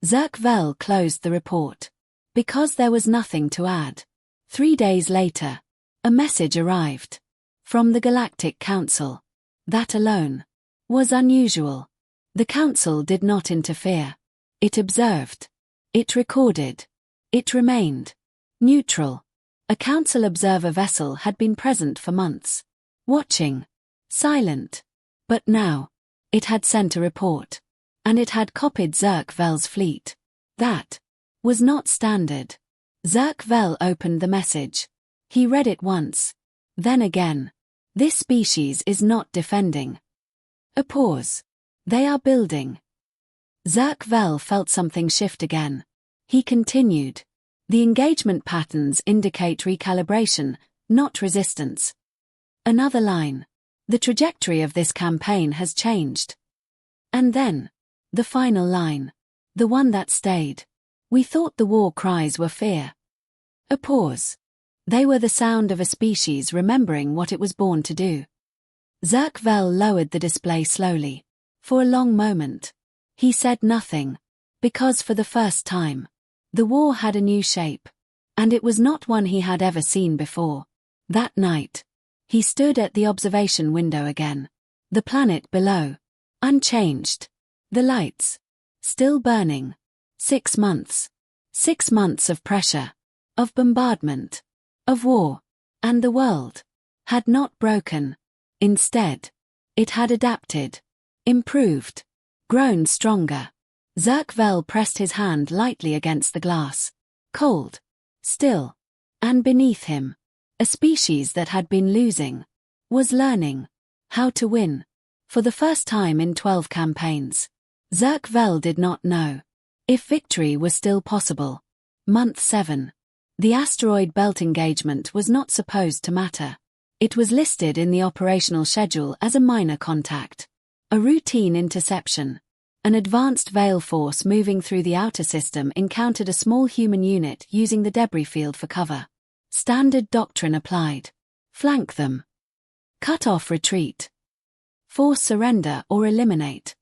Zirkvel closed the report. Because there was nothing to add. 3 days later, a message arrived. From the Galactic Council. That alone was unusual. The Council did not interfere. It observed. It recorded. It remained neutral. A Council observer vessel had been present for months. Watching. Silent. But now, it had sent a report. And it had copied Zirkvel's fleet. That was not standard. Zirkvel opened the message. He read it once. Then again. This species is not defending. A pause. They are building. Zirkvel felt something shift again. He continued. The engagement patterns indicate recalibration, not resistance. Another line. The trajectory of this campaign has changed. And then, the final line. The one that stayed. We thought the war cries were fear. A pause. They were the sound of a species remembering what it was born to do. Zirkvel lowered the display slowly. For a long moment. He said nothing. Because for the first time, the war had a new shape. And it was not one he had ever seen before. That night, he stood at the observation window again. The planet below. Unchanged. The lights. Still burning. 6 months. 6 months of pressure. Of bombardment. Of war. And the world had not broken. Instead, it had adapted. Improved. Grown stronger. Zirkvel pressed his hand lightly against the glass. Cold. Still. And beneath him, a species that had been losing was learning how to win. For the first time in 12 campaigns. Zirkvel did not know if victory was still possible. Month 7. The asteroid belt engagement was not supposed to matter. It was listed in the operational schedule as a minor contact. A routine interception. An advanced Veil force moving through the outer system encountered a small human unit using the debris field for cover. Standard doctrine applied. Flank them. Cut off retreat. Force surrender or eliminate.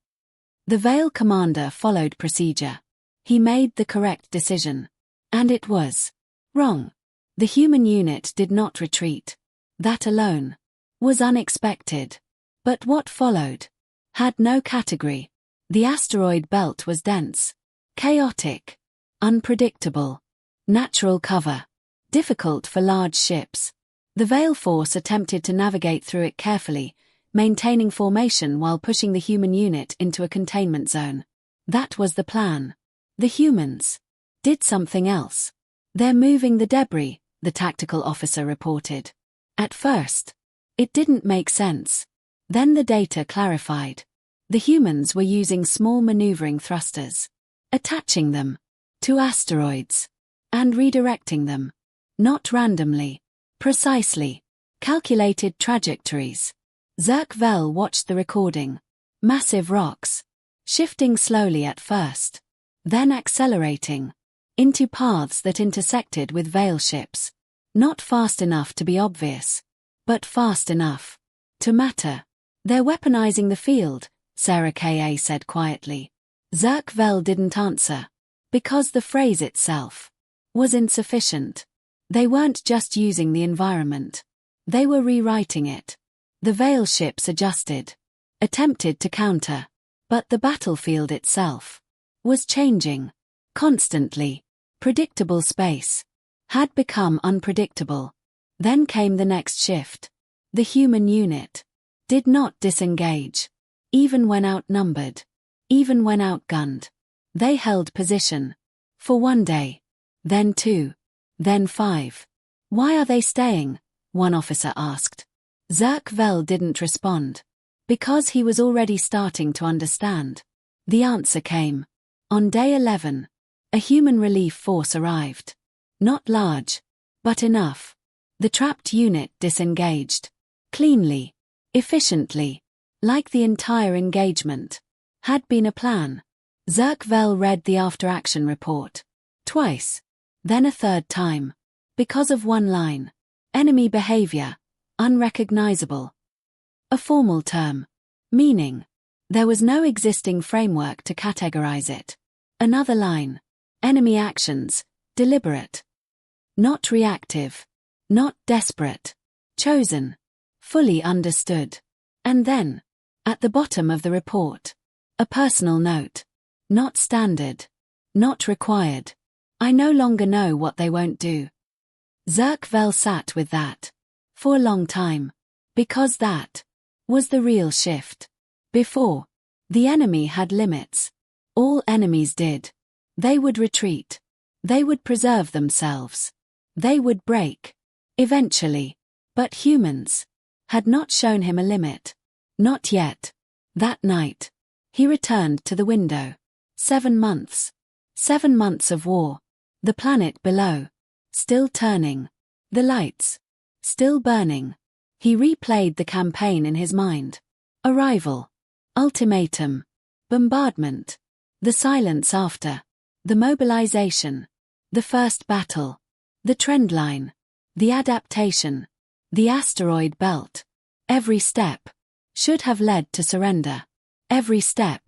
The Veil commander followed procedure. He made the correct decision. And it was wrong. The human unit did not retreat. That alone was unexpected. But what followed had no category. The asteroid belt was dense, chaotic, unpredictable, natural cover, difficult for large ships. The Veil force attempted to navigate through it carefully, maintaining formation while pushing the human unit into a containment zone. That was the plan. The humans did something else. They're moving the debris, the tactical officer reported. At first, it didn't make sense. Then the data clarified. The humans were using small maneuvering thrusters, attaching them to asteroids, and redirecting them. Not randomly, precisely, calculated trajectories. Zerk-Vel watched the recording. Massive rocks, shifting slowly at first, then accelerating, into paths that intersected with Veil ships. Not fast enough to be obvious, but fast enough to matter. They're weaponizing the field, Sarah K.A. said quietly. Zerk-Vel didn't answer, because the phrase itself was insufficient. They weren't just using the environment. They were rewriting it. The Veil ships adjusted, attempted to counter, but the battlefield itself was changing, constantly. Predictable space had become unpredictable. Then came the next shift. The human unit did not disengage. Even when outnumbered, even when outgunned, they held position. For 1 day, then 2, then 5. Why are they staying? One officer asked. Zerk-Vel didn't respond, because he was already starting to understand. The answer came. On day 11, a human relief force arrived. Not large, but enough. The trapped unit disengaged. Cleanly, efficiently, like the entire engagement had been a plan. Zerk-Vel read the after-action report. Twice. Then a third time. Because of one line. Enemy behavior. Unrecognizable. A formal term. Meaning. There was no existing framework to categorize it. Another line. Enemy actions. Deliberate. Not reactive. Not desperate. Chosen. Fully understood. And then, at the bottom of the report, a personal note. Not standard. Not required. I no longer know what they won't do. Zerk-Vel sat with that for a long time, because that was the real shift. Before, the enemy had limits. All enemies did. They would retreat. They would preserve themselves. They would break. Eventually. But humans had not shown him a limit. Not yet. That night, he returned to the window. 7 months. 7 months of war. The planet below, still turning. The lights, still burning. He replayed the campaign in his mind. Arrival. Ultimatum. Bombardment. The silence after. The mobilization. The first battle. The trend line. The adaptation. The asteroid belt. Every step should have led to surrender. Every step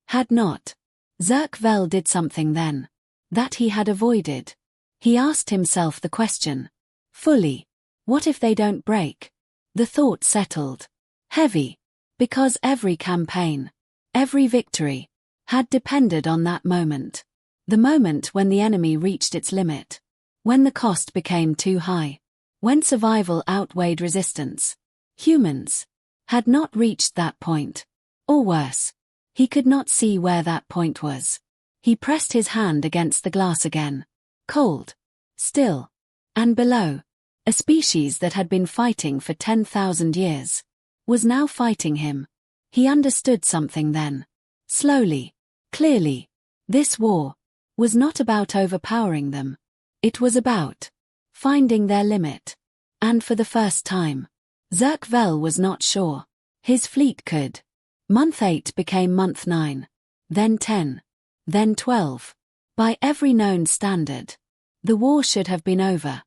had not. Zerk-Vel did something then that he had avoided. He asked himself the question. Fully. What if they don't break? The thought settled. Heavy. Because every campaign, every victory, had depended on that moment. The moment when the enemy reached its limit. When the cost became too high. When survival outweighed resistance. Humans had not reached that point. Or worse. He could not see where that point was. He pressed his hand against the glass again. Cold. Still. And below, a species that had been fighting for 10,000 years was now fighting him. He understood something then. Slowly. Clearly. This war was not about overpowering them. It was about finding their limit. And for the first time, Zerk-Vel was not sure. His fleet could. Month 8 became month 9. Then 10. Then 12. By every known standard, the war should have been over.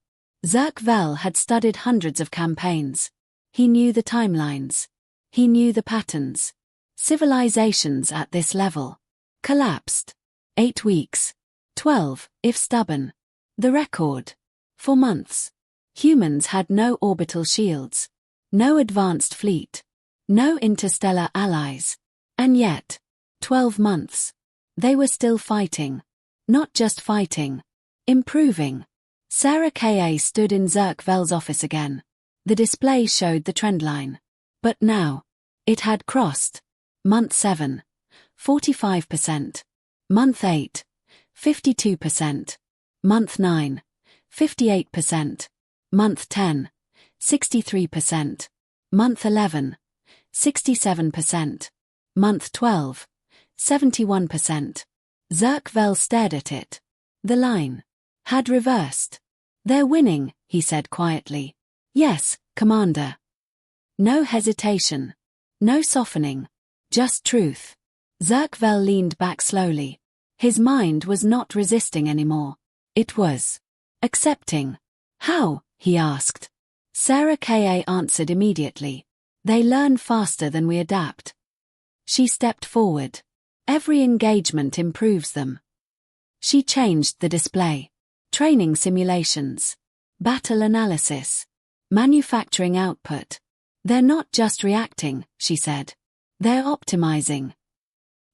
Zerk-Vel had studied hundreds of campaigns. He knew the timelines. He knew the patterns. Civilizations at this level collapsed. 8 weeks. 12, if stubborn. The record. For months. Humans had no orbital shields. No advanced fleet. No interstellar allies. And yet, 12 months. They were still fighting. Not just fighting. Improving. Sarah K.A. stood in Zerk-Vel's office again. The display showed the trend line. But now, it had crossed. Month 7. 45%. Month 8. 52%. Month 9, 58%. Month 10, 63%. Month 11, 67%. Month 12, 71%. Zerkvel stared at it. The line had reversed. They're winning, he said quietly. Yes, Commander. No hesitation. No softening. Just truth. Zerkvel leaned back slowly. His mind was not resisting anymore. It was accepting. How? He asked. Sarah Ka answered immediately. They learn faster than we adapt. She stepped forward. Every engagement improves them. She changed the display. Training simulations. Battle analysis. Manufacturing output. They're not just reacting, she said. They're optimizing.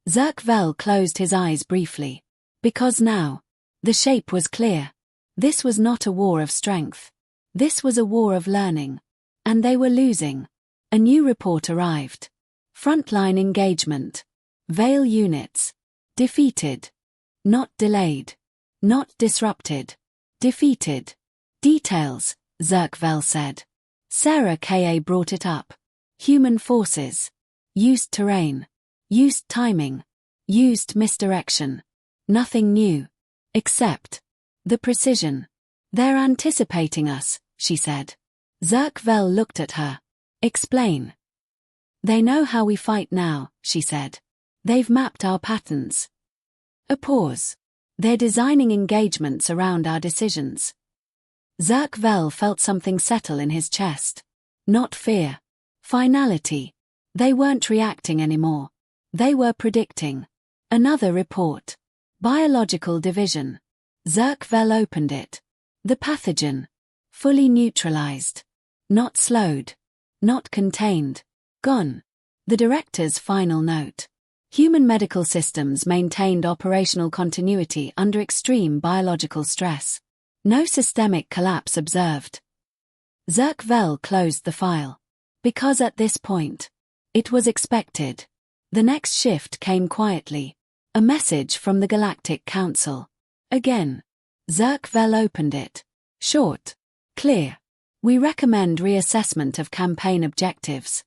Zerkvel closed his eyes briefly. Because now, the shape was clear. This was not a war of strength. This was a war of learning. And they were losing. A new report arrived. Frontline engagement. Veil units. Defeated. Not delayed. Not disrupted. Defeated. Details, Zerkvel said. Sarah Ka brought it up. Human forces. Used terrain. Used timing. Used misdirection. Nothing new. Except the precision. They're anticipating us, she said. Zerkvel looked at her. Explain. They know how we fight now, she said. They've mapped our patterns. A pause. They're designing engagements around our decisions. Zerkvel felt something settle in his chest. Not fear. Finality. They weren't reacting anymore. They were predicting. Another report. Biological division. Zerkvel opened it. The pathogen. Fully neutralized. Not slowed. Not contained. Gone. The director's final note. Human medical systems maintained operational continuity under extreme biological stress. No systemic collapse observed. Zerkvel closed the file. Because at this point, it was expected. The next shift came quietly. A message from the Galactic Council. Again. Zerkvel opened it. Short. Clear. We recommend reassessment of campaign objectives.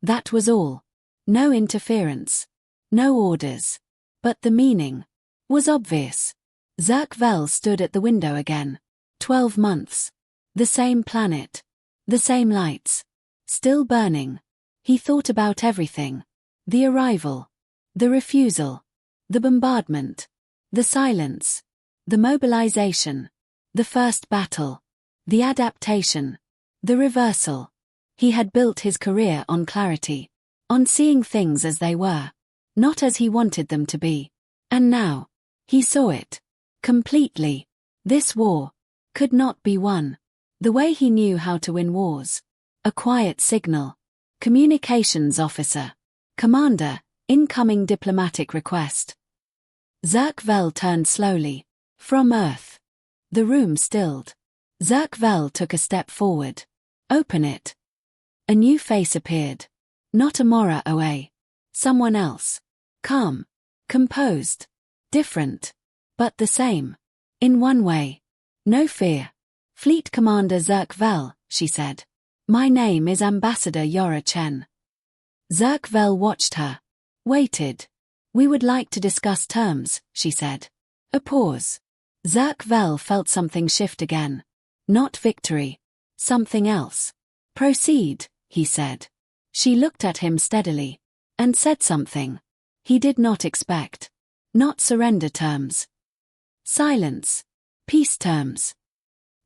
That was all. No interference. No orders. But the meaning was obvious. Zerkvel stood at the window again. 12 months. The same planet. The same lights. Still burning. He thought about everything. The arrival. The refusal. The bombardment. The silence. The mobilization. The first battle. The adaptation. The reversal. He had built his career on clarity. On seeing things as they were. Not as he wanted them to be. And now, he saw it. Completely. This war could not be won. The way he knew how to win wars. A quiet signal. Communications officer. Commander, incoming diplomatic request. Zerkvel turned slowly. From Earth. The room stilled. Zerkvel took a step forward. Open it. A new face appeared. Not Amora Oe. Someone else. Calm. Composed. Different. But the same. In one way. No fear. Fleet Commander Zerkvel, she said. My name is Ambassador Yora Chen. Zerkvel watched her. Waited. We would like to discuss terms, she said. A pause. Zerkvel felt something shift again. Not victory. Something else. Proceed, he said. She looked at him steadily. And said something. He did not expect. Not surrender terms. Silence. Peace terms.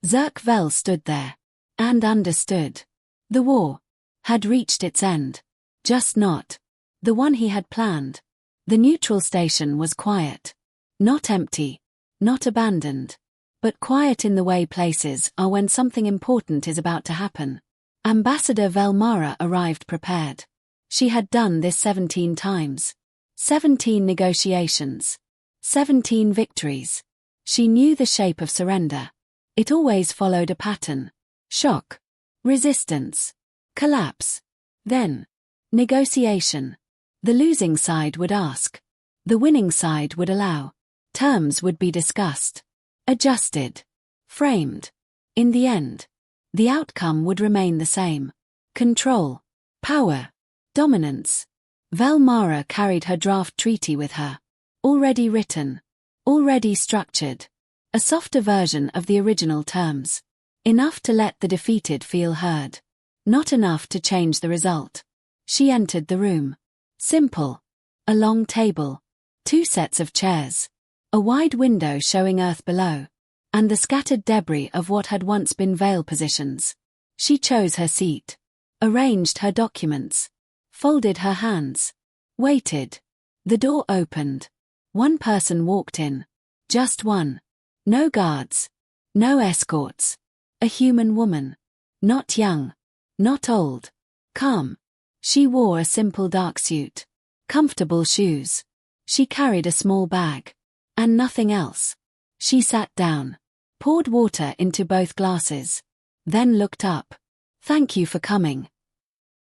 Zerkvel stood there. And understood. The war had reached its end. Just not the one he had planned. The neutral station was quiet. Not empty. Not abandoned. But quiet in the way places are when something important is about to happen. Ambassador Velmara arrived prepared. She had done this 17 times. 17 negotiations. 17 victories. She knew the shape of surrender. It always followed a pattern. Shock. Resistance. Collapse. Then. Negotiation. The losing side would ask. The winning side would allow. Terms would be discussed. adjusted, framed. In the end, the outcome would remain the same. Control, power, dominance. Velmara carried her draft treaty with her. Already written, already structured. A softer version of the original terms. Enough to let the defeated feel heard. Not enough to change the result. She entered the room. Simple. A long table. 2 sets of chairs. A wide window showing Earth below. And the scattered debris of what had once been veil positions. She chose her seat. Arranged her documents. Folded her hands. Waited. The door opened. One person walked in. Just one. No guards. No escorts. A human woman. Not young. Not old. Calm. She wore a simple dark suit. Comfortable shoes. She carried a small bag. And nothing else. She sat down. Poured water into both glasses. Then looked up. Thank you for coming.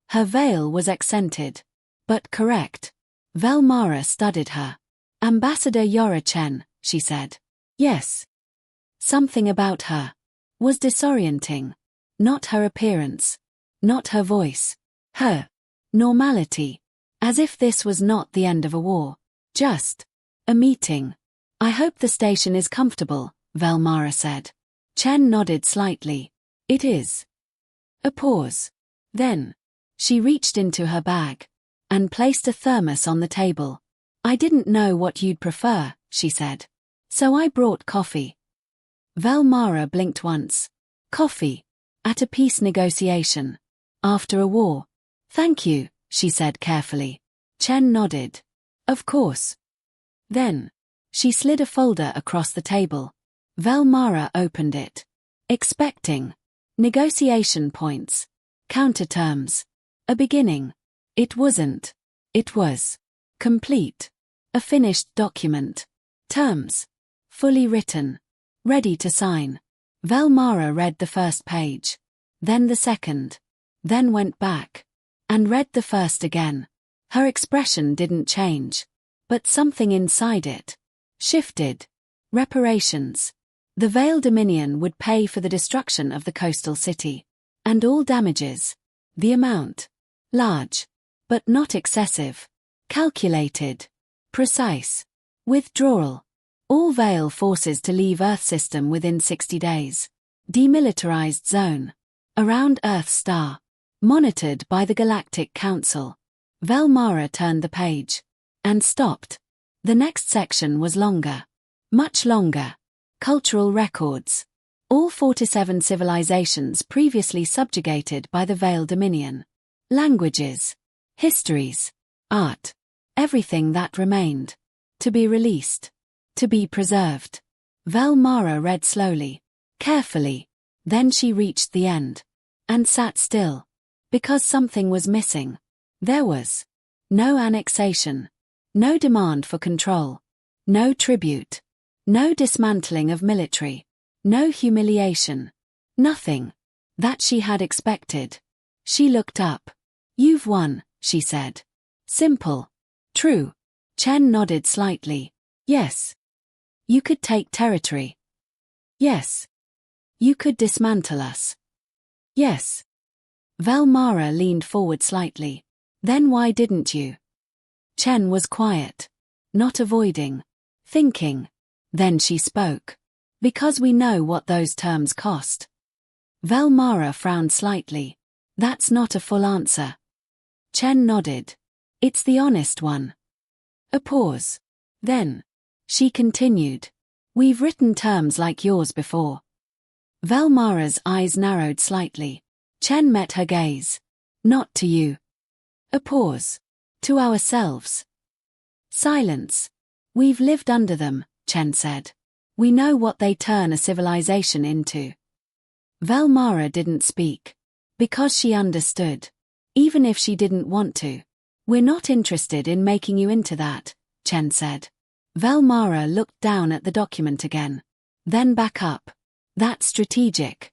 Her veil was accented. But correct. Velmara studied her. Ambassador Yora Chen, she said. Yes. Something about her was disorienting. Not her appearance. Not her voice. Her normality. As if this was not the end of a war. Just a meeting. I hope the station is comfortable, Velmara said. Chen nodded slightly. It is. A pause. Then, she reached into her bag and placed a thermos on the table. I didn't know what you'd prefer, she said. So I brought coffee. Velmara blinked once. Coffee. At a peace negotiation. After a war. Thank you, she said carefully. Chen nodded. Of course. Then, she slid a folder across the table. Velmara opened it. Expecting. Negotiation points. Counterterms. A beginning. It wasn't. It was. Complete. A finished document. Terms. Fully written. Ready to sign. Velmara read the first page. Then the second. Then went back. And read the first again. Her expression didn't change. But something inside it shifted. Reparations. The Veil Dominion would pay for the destruction of the coastal city. And all damages. The amount. Large. But not excessive. Calculated. Precise. Withdrawal. All Veil forces to leave Earth system within 60 days. Demilitarized zone. Around Earth star. Monitored by the Galactic Council. Velmara turned the page. And stopped. The next section was longer. Much longer. Cultural records. All 47 civilizations previously subjugated by the Veil Dominion. Languages. Histories. Art. Everything that remained. To be released. To be preserved. Velmara read slowly. Carefully. Then she reached the end. And sat still. Because something was missing. There was. No annexation. No demand for control. No tribute. No dismantling of military. No humiliation. Nothing. That she had expected. She looked up. You've won, she said. Simple. True. Chen nodded slightly. Yes. You could take territory. Yes. You could dismantle us. Yes. Velmara leaned forward slightly. Then why didn't you? Chen was quiet. Not avoiding. Thinking. Then she spoke. Because we know what those terms cost. Velmara frowned slightly. That's not a full answer. Chen nodded. It's the honest one. A pause. Then. She continued. We've written terms like yours before. Velmara's eyes narrowed slightly. Chen met her gaze. Not to you. A pause. To ourselves. Silence. We've lived under them, Chen said. We know what they turn a civilization into. Velmara didn't speak. Because she understood. Even if she didn't want to. We're not interested in making you into that, Chen said. Velmara looked down at the document again. Then back up. That's strategic.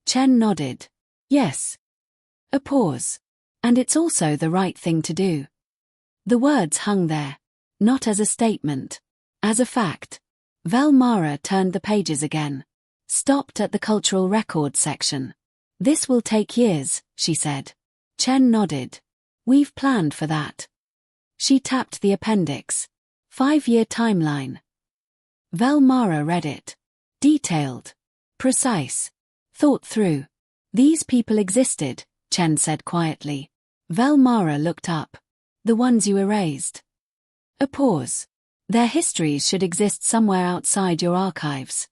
Chen nodded. Yes. A pause. And it's also the right thing to do. The words hung there. Not as a statement. As a fact. Velmara turned the pages again. Stopped at the cultural records section. This will take years, she said. Chen nodded. We've planned for that. She tapped the appendix. 5-year timeline. Velmara read it. Detailed. Precise. Thought through. These people existed, Chen said quietly. Velmara looked up. The ones you erased. A pause. Their histories should exist somewhere outside your archives.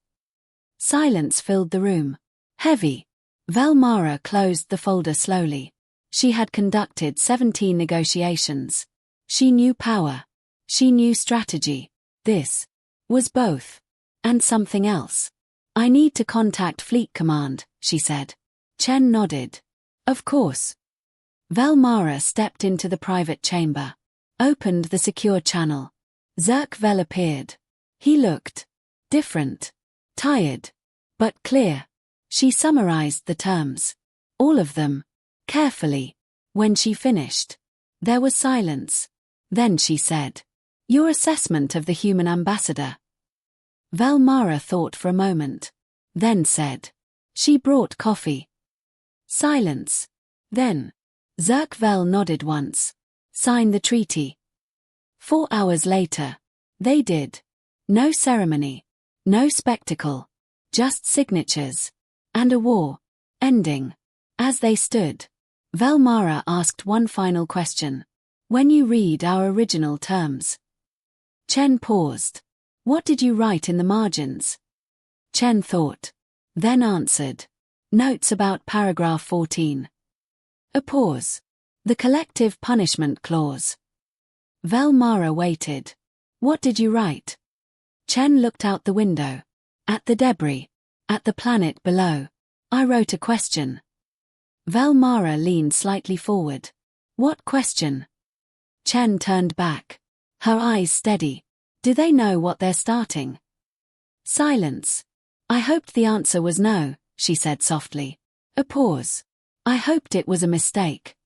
Silence filled the room. Heavy. Velmara closed the folder slowly. She had conducted 17 negotiations. She knew power. She knew strategy. This was both. And something else. I need to contact Fleet Command, she said. Chen nodded. Of course. Velmara stepped into the private chamber. Opened the secure channel. Zerk Vel appeared. He looked different. Tired. But clear. She summarized the terms. All of them. Carefully. When she finished. There was silence. Then she said. Your assessment of the human ambassador. Velmara thought for a moment. Then said. She brought coffee. Silence. Then. Zerk Vel nodded once. Sign the treaty. 4 hours later. They did. No ceremony. No spectacle. Just signatures. And a war. Ending. As they stood. Velmara asked one final question. When you read our original terms. Chen paused. What did you write in the margins? Chen thought. Then answered. Notes about paragraph 14. A pause. The collective punishment clause. Velmara waited. What did you write? Chen looked out the window. At the debris. At the planet below. I wrote a question. Velmara leaned slightly forward. What question? Chen turned back. Her eyes steady. Do they know what they're starting? Silence. I hoped the answer was no, she said softly. A pause. I hoped it was a mistake.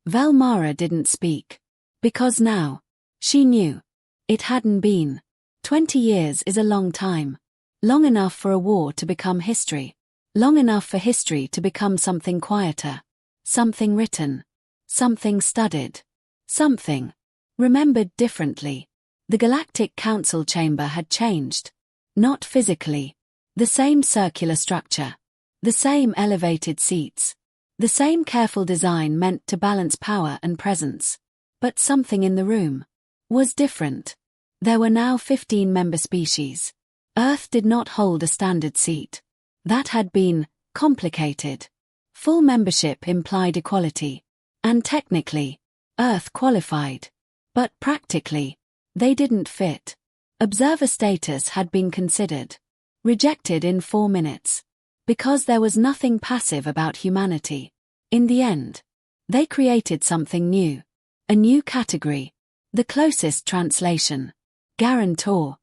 Velmara didn't speak. Because now. She knew. It hadn't been. 20 years is a long time. Long enough for a war to become history. Long enough for history to become something quieter. Something written. Something studied. Something remembered differently. The Galactic Council chamber had changed. Not physically. The same circular structure. The same elevated seats. The same careful design meant to balance power and presence. But something in the room was different. There were now 15 member species. Earth did not hold a standard seat. That had been complicated. Full membership implied equality. And technically, Earth qualified. But practically, they didn't fit. Observer status had been considered. Rejected in 4 minutes. Because there was nothing passive about humanity. In the end, they created something new. A new category. The closest translation. Guarantor.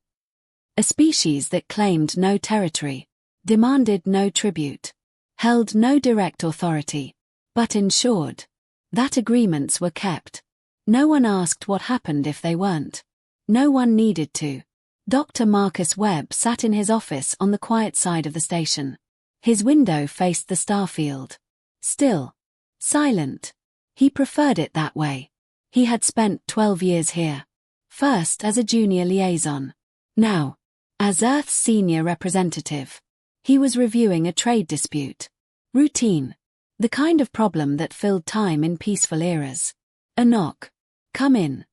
A species that claimed no territory. Demanded no tribute. Held no direct authority. But ensured that agreements were kept. No one asked what happened if they weren't. No one needed to. Dr. Marcus Webb sat in his office on the quiet side of the station. His window faced the starfield. Still. Silent. He preferred it that way. He had spent 12 years here. First as a junior liaison. Now, as Earth's senior representative. He was reviewing a trade dispute. Routine. The kind of problem that filled time in peaceful eras. A knock. Come in.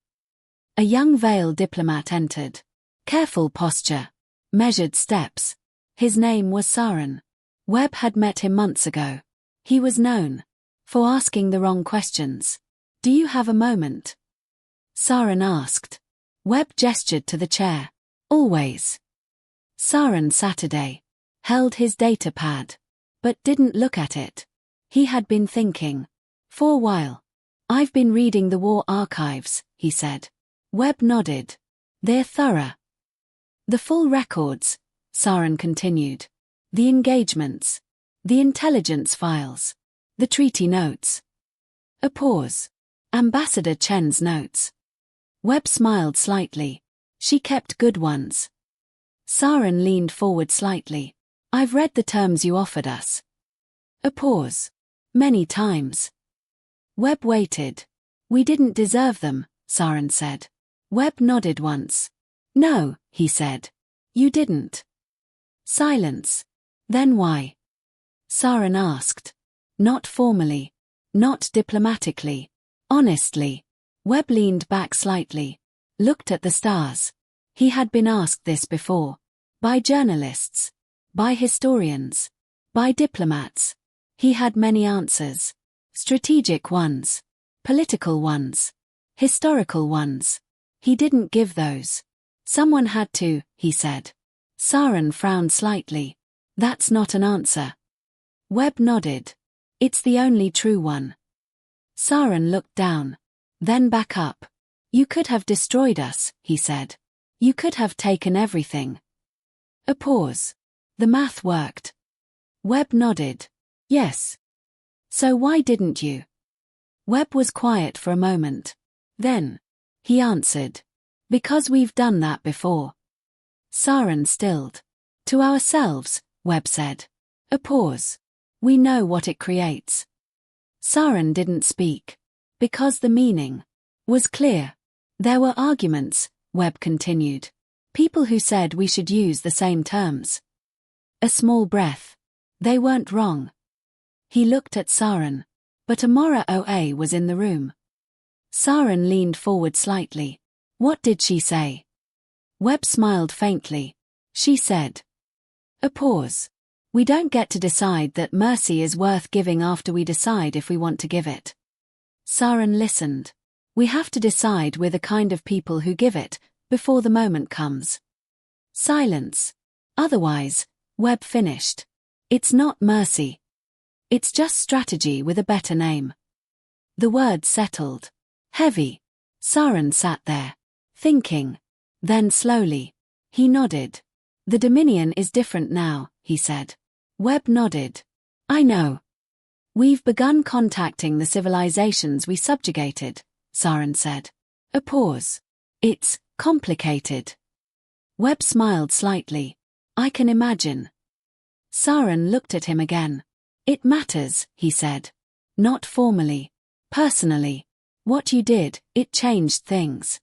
A young Veil diplomat entered. Careful posture. Measured steps. His name was Saren. Webb had met him months ago. He was known for asking the wrong questions. Do you have a moment? Saren asked. Webb gestured to the chair. Always. Saren Saturday held his data pad, but didn't look at it. He had been thinking. For a while. I've been reading the war archives, he said. Webb nodded. They're thorough. The full records, Saren continued. The engagements. The intelligence files. The treaty notes. A pause. Ambassador Chen's notes. Webb smiled slightly. She kept good ones. Saren leaned forward slightly. I've read the terms you offered us. A pause. Many times. Webb waited. We didn't deserve them, Saren said. Webb nodded once. No, he said. You didn't. Silence. Then why? Saren asked. Not formally. Not diplomatically. Honestly. Webb leaned back slightly. Looked at the stars. He had been asked this before. By journalists. By historians. By diplomats. He had many answers. Strategic ones. Political ones. Historical ones. He didn't give those. Someone had to, he said. Saren frowned slightly. That's not an answer. Webb nodded. It's the only true one. Saren looked down. Then back up. You could have destroyed us, he said. You could have taken everything. A pause. The math worked. Webb nodded. Yes. So why didn't you? Webb was quiet for a moment. Then, he answered. Because we've done that before. Saren stilled. To ourselves, Webb said. A pause. We know what it creates. Saren didn't speak. Because the meaning was clear. There were arguments, Webb continued. People who said we should use the same terms. A small breath. They weren't wrong. He looked at Saren. But Amora OA was in the room. Saren leaned forward slightly. What did she say? Webb smiled faintly. She said. A pause. We don't get to decide that mercy is worth giving after we decide if we want to give it. Saren listened. We have to decide we're the kind of people who give it, before the moment comes. Silence. Otherwise, Webb finished. It's not mercy. It's just strategy with a better name. The word settled. Heavy. Saren sat there. Thinking. Then slowly. He nodded. The Dominion is different now, he said. Webb nodded. I know. We've begun contacting the civilizations we subjugated, Saren said. A pause. It's complicated. Webb smiled slightly. I can imagine. Saren looked at him again. It matters, he said. Not formally. Personally. What you did, it changed things.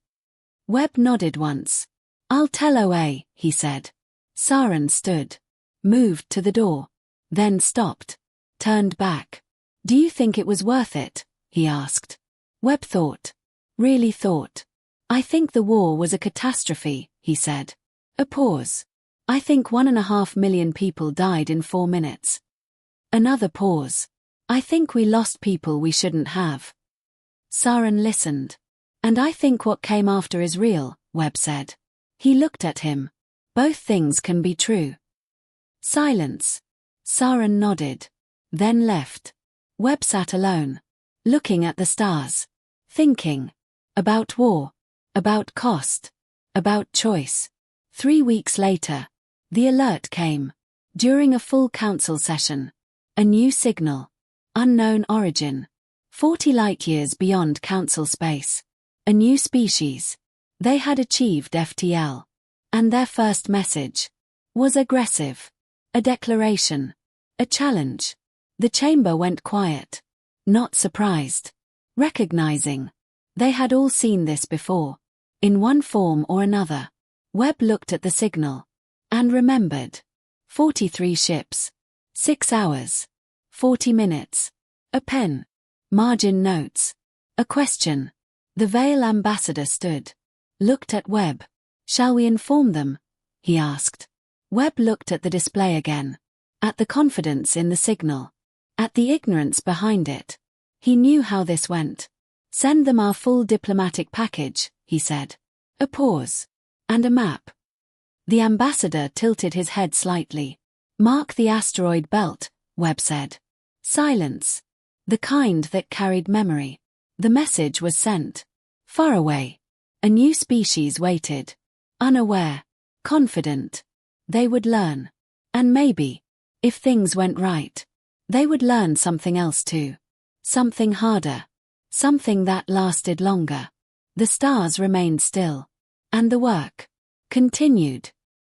Webb nodded once. I'll tell OA, he said. Saren stood. Moved to the door. Then stopped. Turned back. Do you think it was worth it? He asked. Webb thought. Really thought. I think the war was a catastrophe, he said. A pause. I think 1.5 million people died in 4 minutes. Another pause. I think we lost people we shouldn't have. Saren listened. And I think what came after is real, Webb said. He looked at him. Both things can be true. Silence. Saren nodded. Then left. Webb sat alone. Looking at the stars. Thinking. About war. About cost. About choice. 3 weeks later. The alert came. During a full council session. A new signal. Unknown origin. 40 light-years beyond council space. A new species. They had achieved FTL. And their first message was aggressive. A declaration. A challenge. The chamber went quiet. Not surprised. Recognizing. They had all seen this before. In one form or another. Webb looked at the signal. And remembered. 43 ships. 6 hours. 40 minutes. A pen. Margin notes. A question. The Vale ambassador stood. Looked at Webb. Shall we inform them? He asked. Webb looked at the display again. At the confidence in the signal. At the ignorance behind it. He knew how this went. Send them our full diplomatic package, he said. A pause. And a map. The ambassador tilted his head slightly. Mark the asteroid belt, Webb said. Silence. The kind that carried memory. The message was sent. Far away. A new species waited. Unaware. Confident. They would learn. And maybe, if things went right, they would learn something else too. Something harder. Something that lasted longer. The stars remained still. And the work continued.